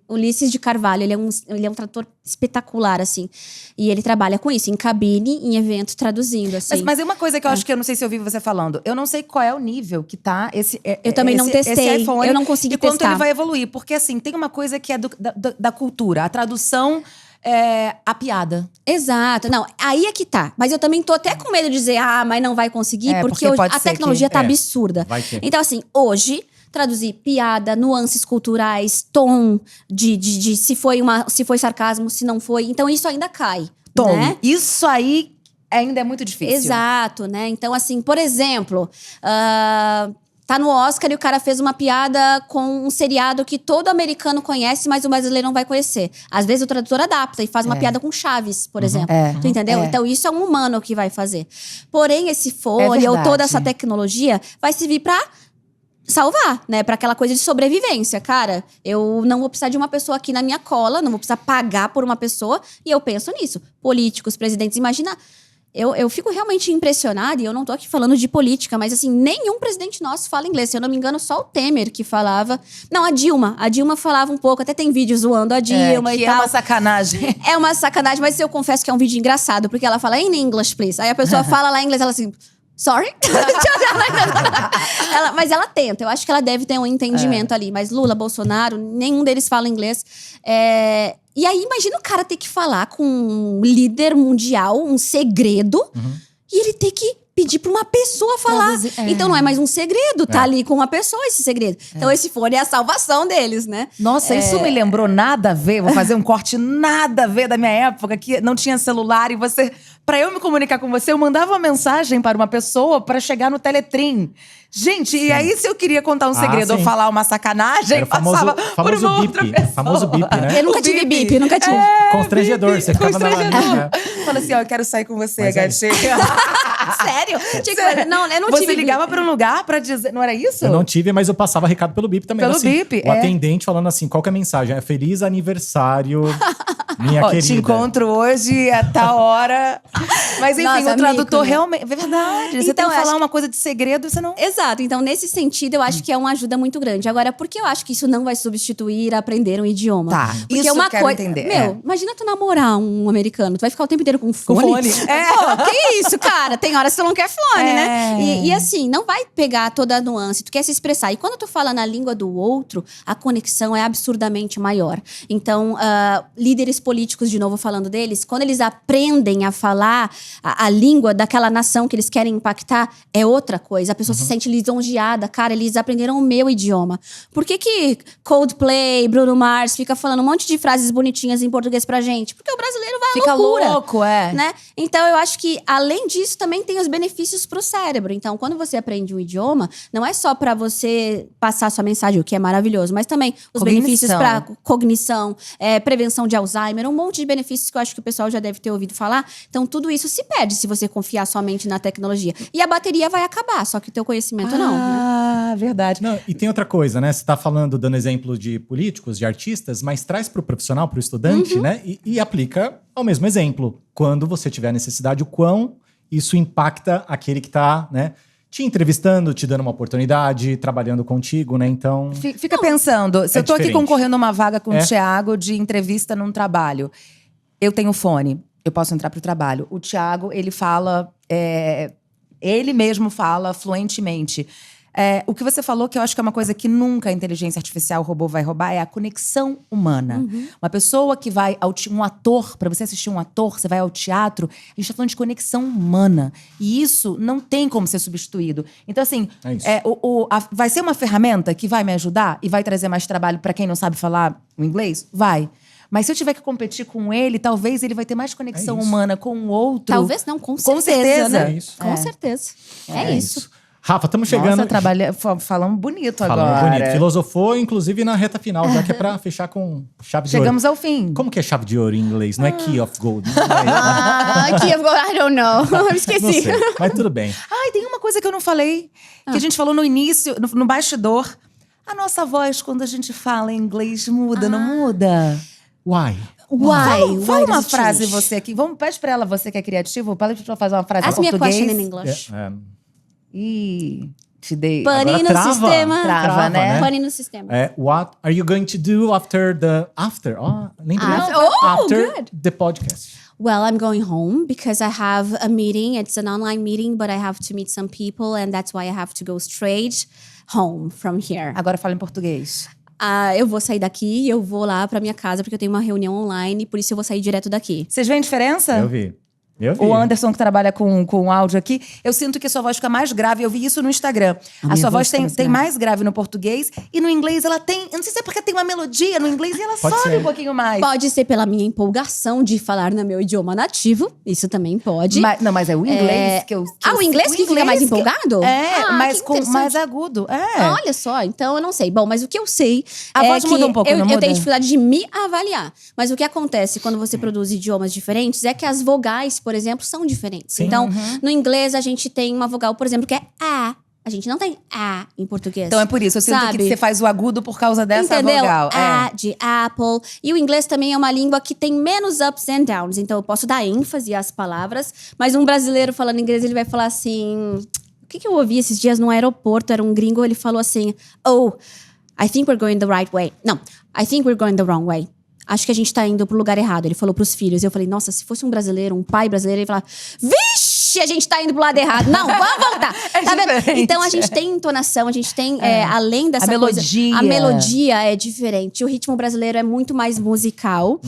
S3: Ulisses de Carvalho. Ele é um tradutor espetacular, assim. E ele trabalha com isso, em cabine, em evento, traduzindo, assim.
S1: Mas é uma coisa que eu acho que eu não sei se eu ouvi você falando. Eu não sei qual é o nível que tá
S3: eu também não testei.
S1: Esse iPhone,
S3: eu não consegui testar.
S1: E quanto ele vai evoluir. Porque, assim, tem uma coisa que é da cultura. A tradução... a piada.
S3: Exato. Não, aí é que tá. Mas eu também tô até com medo de dizer, mas não vai conseguir, porque hoje a tecnologia tá absurda.
S2: Vai ter.
S3: Então, assim, hoje, traduzir piada, nuances culturais, tom de se foi sarcasmo, se não foi. Então, isso ainda cai.
S1: Tom.
S3: Né?
S1: Isso aí ainda é muito difícil.
S3: Exato, né? Então, assim, por exemplo... tá no Oscar e o cara fez uma piada com um seriado que todo americano conhece, mas o brasileiro não vai conhecer. Às vezes o tradutor adapta e faz uma piada com Chaves, por exemplo. Tu entendeu? Então isso é um humano que vai fazer. Porém, esse fone ou toda essa tecnologia vai servir pra salvar, né? Pra aquela coisa de sobrevivência. Cara, eu não vou precisar de uma pessoa aqui na minha cola, não vou precisar pagar por uma pessoa. E eu penso nisso. Políticos, presidentes, imagina... Eu fico realmente impressionada, e eu não tô aqui falando de política, mas assim, nenhum presidente nosso fala inglês. Se eu não me engano, só o Temer que falava. Não, a Dilma. A Dilma falava um pouco, até tem vídeo zoando a Dilma e
S1: que
S3: tal.
S1: é uma sacanagem.
S3: É uma sacanagem, mas eu confesso que é um vídeo engraçado, porque ela fala in English, please. Aí a pessoa fala lá em inglês, ela assim, sorry? Mas ela tenta, eu acho que ela deve ter um entendimento ali. Mas Lula, Bolsonaro, nenhum deles fala inglês. E aí, imagina o cara ter que falar com um líder mundial, um segredo, e ele ter que pedir pra uma pessoa falar. Então não é mais um segredo, tá ali com uma pessoa esse segredo. Então esse fone é a salvação deles, né?
S1: Nossa, isso me lembrou nada a ver. Vou fazer um corte nada a ver da minha época, que não tinha celular. E você, pra eu me comunicar com você, eu mandava uma mensagem para uma pessoa pra chegar no Teletrim. Gente, e aí se eu queria contar um segredo ou falar uma sacanagem,
S2: era o famoso,
S1: passava por uma outra pessoa.
S2: famoso bip, né?
S3: Eu nunca tive bip, nunca tive.
S2: Constrangedor, você ficava na linha.
S1: Fala assim, ó, eu quero sair com você, gatinha.
S3: Sério? Não, eu não
S1: Você
S3: tive
S1: ligava
S3: bip.
S1: pra um lugar pra dizer… Não era isso?
S2: Eu não tive, mas eu passava recado pelo bip também.
S1: Pelo
S2: assim,
S1: bip,
S2: o atendente falando assim, qual que é a mensagem? É feliz aniversário, minha
S1: Ó,
S2: querida.
S1: te encontro hoje a tal hora. Mas enfim,
S3: Nossa,
S1: o tradutor
S3: mico, né?
S1: realmente… Verdade. Você
S3: Então,
S1: tem que
S3: eu
S1: falar
S3: acho
S1: uma coisa de segredo, você não…
S3: Exato, então nesse sentido eu acho que é uma ajuda muito grande. Agora, por que eu acho que isso não vai substituir aprender um idioma?
S1: Tá,
S3: Porque
S1: isso
S3: é uma
S1: eu quero
S3: coisa.
S1: entender,
S3: Meu, imagina tu namorar um americano, tu vai ficar o tempo inteiro com fone.
S1: fone.
S3: Pô, que isso, cara? Tem horas que tu não quer fone, né? E assim, não vai pegar toda a nuance, tu quer se expressar. E quando tu fala na língua do outro, a conexão é absurdamente maior. Então, líderes políticos, de novo falando deles, quando eles aprendem a falar a língua daquela nação que eles querem impactar, é outra coisa. A pessoa se sente lisonjeada. Cara, eles aprenderam o meu idioma. Por que Coldplay, Bruno Mars fica falando um monte de frases bonitinhas em português pra gente? Porque o brasileiro vai à
S1: Fica
S3: loucura.
S1: louco,
S3: Né? Então, eu acho que, além disso, também tem os benefícios pro cérebro. Então, quando você aprende um idioma, não é só pra você passar sua mensagem, o que é maravilhoso, mas também os benefícios pra cognição, prevenção de Alzheimer, um monte de benefícios que eu acho que o pessoal já deve ter ouvido falar. Então, tudo isso se perde se você confiar somente na tecnologia. E a bateria vai acabar, só que o teu conhecimento não. Né?
S1: Ah, verdade.
S2: Não, e tem outra coisa, né? Você tá falando, dando exemplo de políticos, de artistas, mas traz pro profissional, pro estudante, né? E aplica ao mesmo exemplo. Quando você tiver necessidade, o quão isso impacta aquele que tá, né? Te entrevistando, te dando uma oportunidade, trabalhando contigo, né? Então…
S1: Fica pensando, se eu tô aqui
S2: diferente.
S1: concorrendo a uma vaga com o Thiago de entrevista num trabalho, eu tenho fone, eu posso entrar pro trabalho. O Thiago, ele fala… ele mesmo fala fluentemente. O que você falou, que eu acho que é uma coisa que nunca a inteligência artificial, o robô vai roubar, é a conexão humana. Uma pessoa que vai um ator, para você assistir um ator, você vai ao teatro, a gente tá falando de conexão humana. E isso não tem como ser substituído. Então, assim, vai ser uma ferramenta que vai me ajudar e vai trazer mais trabalho para quem não sabe falar o inglês? Vai. Mas se eu tiver que competir com ele, talvez ele vai ter mais conexão humana com o outro.
S3: Talvez não, com certeza.
S1: Com certeza.
S3: Né?
S2: É isso.
S3: Com certeza. É isso.
S2: Rafa, estamos chegando…
S1: Nossa, falamos bonito agora.
S2: Falando bonito. Filosofou, inclusive, na reta final, já que é pra fechar com chave de ouro.
S1: Chegamos ao fim.
S2: Como que é chave de ouro em inglês? Não é key of gold.
S3: Key of gold, I don't know. Eu
S2: Não
S3: esqueci.
S2: sei, mas tudo bem.
S1: Ai, tem uma coisa que eu não falei, que a gente falou no início, no bastidor. A nossa voz, quando a gente fala em inglês, muda, não muda?
S2: Why?
S1: Fala uma
S3: does it
S1: frase
S3: change?
S1: você aqui. Pede pra ela, você que é criativo, pede pra fazer uma frase
S3: Ask
S1: em
S3: me a
S1: português.
S3: question in English.
S1: Ih, te dei…
S3: Pane
S2: Agora
S3: no
S2: trava.
S3: sistema.
S1: Trava, né?
S3: Pane no sistema.
S2: What are you going to do after the… lembrei. After
S3: good.
S2: the podcast.
S3: Well, I'm going home because I have a meeting. It's an online meeting, but I have to meet some people, and that's why I have to go straight home from here.
S1: Agora fala em português.
S3: Eu vou sair daqui e eu vou lá pra minha casa, porque eu tenho uma reunião online, por isso eu vou sair direto daqui.
S1: Vocês veem a diferença?
S2: Eu vi.
S1: O Anderson, que trabalha com áudio aqui, eu sinto que a sua voz fica mais grave. Eu vi isso no Instagram. A sua voz tem mais grave no português. E no inglês ela tem… Eu não sei se é porque tem uma melodia no inglês e ela
S2: Pode
S1: sobe
S2: ser.
S1: um pouquinho mais.
S3: Pode ser pela minha empolgação de falar no meu idioma nativo. Isso também pode.
S1: Mas é o inglês que eu…
S3: o inglês que fica mais empolgado?
S1: Mas
S3: que
S1: com
S3: interessante.
S1: mais agudo.
S3: Olha só, então eu não sei. Bom, mas o que eu sei
S1: A
S3: é
S1: voz
S3: que
S1: muda um pouco,
S3: eu
S1: não muda?
S3: tenho dificuldade de me avaliar. Mas o que acontece quando você produz idiomas diferentes é que as vogais, por exemplo, são diferentes.
S2: Sim.
S3: Então, no inglês a gente tem uma vogal, por exemplo, que é a. A gente não tem A em português.
S1: Então é por isso, eu sinto que
S3: sabe?
S1: você faz o agudo por causa dessa
S3: Entendeu?
S1: vogal.
S3: A de Apple. E o inglês também é uma língua que tem menos ups and downs. Então eu posso dar ênfase às palavras. Mas um brasileiro falando inglês, ele vai falar assim… O que eu ouvi esses dias no aeroporto? Era um gringo, ele falou assim… Oh, I think we're going the right way. Não, I think we're going the wrong way. Acho que a gente tá indo pro lugar errado. Ele falou pros filhos. Eu falei, nossa, se fosse um brasileiro, um pai brasileiro, ele ia falar… Vixe, a gente tá indo pro lado errado. Não, vamos voltar. Tá vendo? Então a gente tem entonação, a gente tem, além dessa coisa…
S1: melodia.
S3: A melodia é diferente. O ritmo brasileiro é muito mais musical.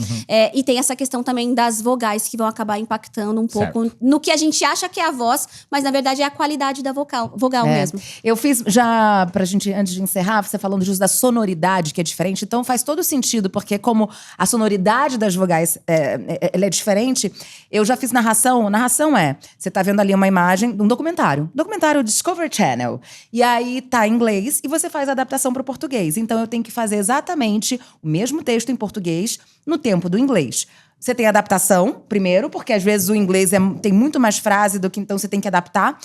S3: E tem essa questão também das vogais que vão acabar impactando um pouco no que a gente acha que é a voz, mas na verdade é a qualidade da vogal mesmo.
S1: Eu fiz já, pra gente, antes de encerrar, você falando justo da sonoridade, que é diferente. Então faz todo sentido, porque como a sonoridade das vogais ela é diferente, eu já fiz narração. Narração você tá vendo ali uma imagem de um documentário Discovery Channel. E aí tá em inglês e você faz a adaptação para o português. Então eu tenho que fazer exatamente o mesmo texto em português no tempo do inglês. Você tem adaptação, primeiro, porque às vezes o inglês tem muito mais frase do que então você tem que adaptar.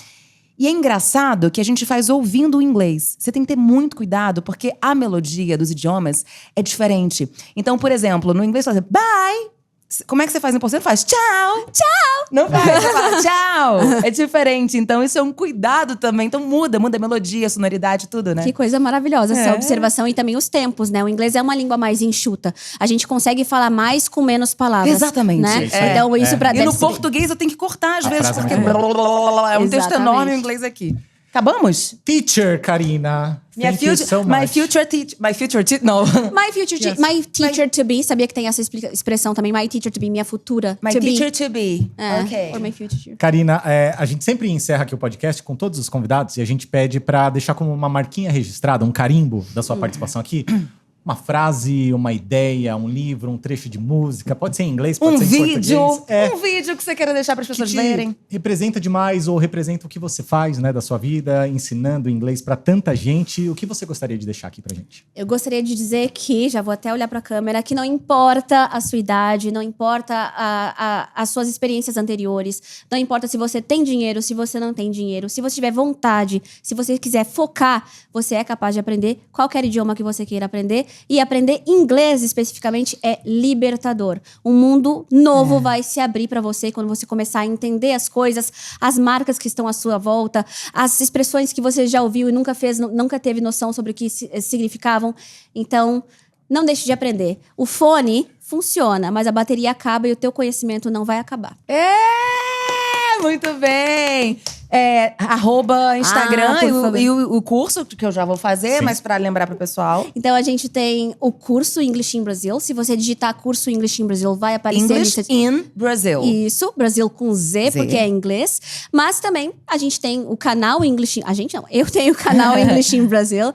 S1: E é engraçado que a gente faz ouvindo o inglês. Você tem que ter muito cuidado, porque a melodia dos idiomas é diferente. Então, por exemplo, no inglês você fala bye. Como é que você faz em português? Você faz tchau. Tchau. Não faz, você fala tchau. É diferente. Então, isso é um cuidado também. Então, muda a melodia, a sonoridade, tudo, né?
S3: Que coisa maravilhosa essa observação. E também os tempos, né? O inglês é uma língua mais enxuta. A gente consegue falar mais com menos palavras.
S1: Exatamente.
S3: Né?
S2: Isso aí.
S3: Então, isso pra…
S1: E no português eu tenho que cortar às vezes,
S2: frase é
S1: porque
S2: muito boa.
S1: é um texto
S3: Exatamente.
S1: enorme em inglês aqui. Acabamos?
S2: Teacher, Karina. Thank you so much.
S1: My future teacher. No.
S3: My teacher to be. Sabia que tem essa expressão também? My teacher to be, minha futura
S1: My
S3: to
S1: teacher
S3: be.
S1: to be.
S3: É,
S1: Ok.
S3: or my future teacher.
S2: Karina, a gente sempre encerra aqui o podcast com todos os convidados e a gente pede pra deixar como uma marquinha registrada, um carimbo da sua participação aqui. Uma frase, uma ideia, um livro, um trecho de música. Pode ser em inglês, pode ser em português.
S1: Um vídeo que você queira deixar para as pessoas
S2: Que
S1: verem.
S2: representa demais ou representa o que você faz, né, da sua vida, ensinando inglês pra tanta gente. O que você gostaria de deixar aqui pra gente?
S3: Eu gostaria de dizer que, já vou até olhar pra câmera, que não importa a sua idade, não importa as suas experiências anteriores, não importa se você tem dinheiro, se você não tem dinheiro, se você tiver vontade, se você quiser focar, você é capaz de aprender qualquer idioma que você queira aprender. E aprender inglês especificamente é libertador. Um mundo novo vai se abrir pra você quando você começar a entender as coisas, as marcas que estão à sua volta, as expressões que você já ouviu e nunca teve noção sobre o que significavam. Então, não deixe de aprender. O fone funciona, mas a bateria acaba e o teu conhecimento não vai acabar.
S1: Muito bem. Instagram
S3: por favor.
S1: e o curso que eu já vou fazer,
S2: Sim.
S1: mas para lembrar pro pessoal.
S3: Então, a gente tem o curso English in Brazil. Se você digitar curso English in Brazil, vai aparecer…
S1: English in Brazil.
S3: Isso, Brasil com Z, porque é inglês. Mas também a gente tem o canal English… A gente não, eu tenho o canal English in Brazil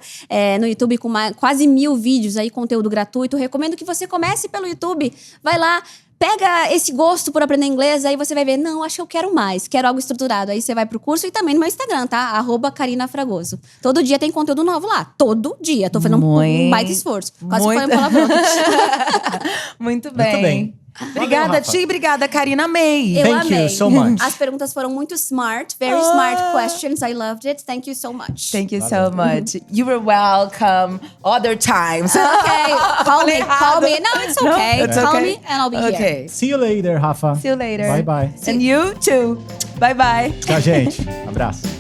S3: no YouTube com quase 1000 vídeos aí, conteúdo gratuito. Recomendo que você comece pelo YouTube. Vai lá, pega esse gosto por aprender inglês, aí você vai ver, não, acho que eu quero mais, quero algo estruturado. Aí você vai pro curso e também no meu Instagram, tá? @KarinaFragoso. Todo dia tem conteúdo novo lá. Todo dia. Tô fazendo um baita esforço. Quase foi um palavrão.
S1: Muito bem.
S2: Muito bem.
S1: Obrigada,
S2: Valeu, Rafa.
S1: Ti. Obrigada, Karina. Amei.
S3: Eu
S2: Thank
S3: amei.
S2: you so much.
S3: As perguntas foram muito smart, very smart questions. I loved it. Thank you so much.
S1: Thank you so much. You were welcome other times.
S3: Okay, call me, call me. No, it's
S1: No,
S3: okay.
S1: it's
S3: Call
S1: okay.
S3: me and I'll be here.
S1: Okay.
S2: See you later, Rafa.
S1: See you later.
S2: Bye, bye.
S1: And you too. Bye, bye.
S2: Tchau, gente. Abraço.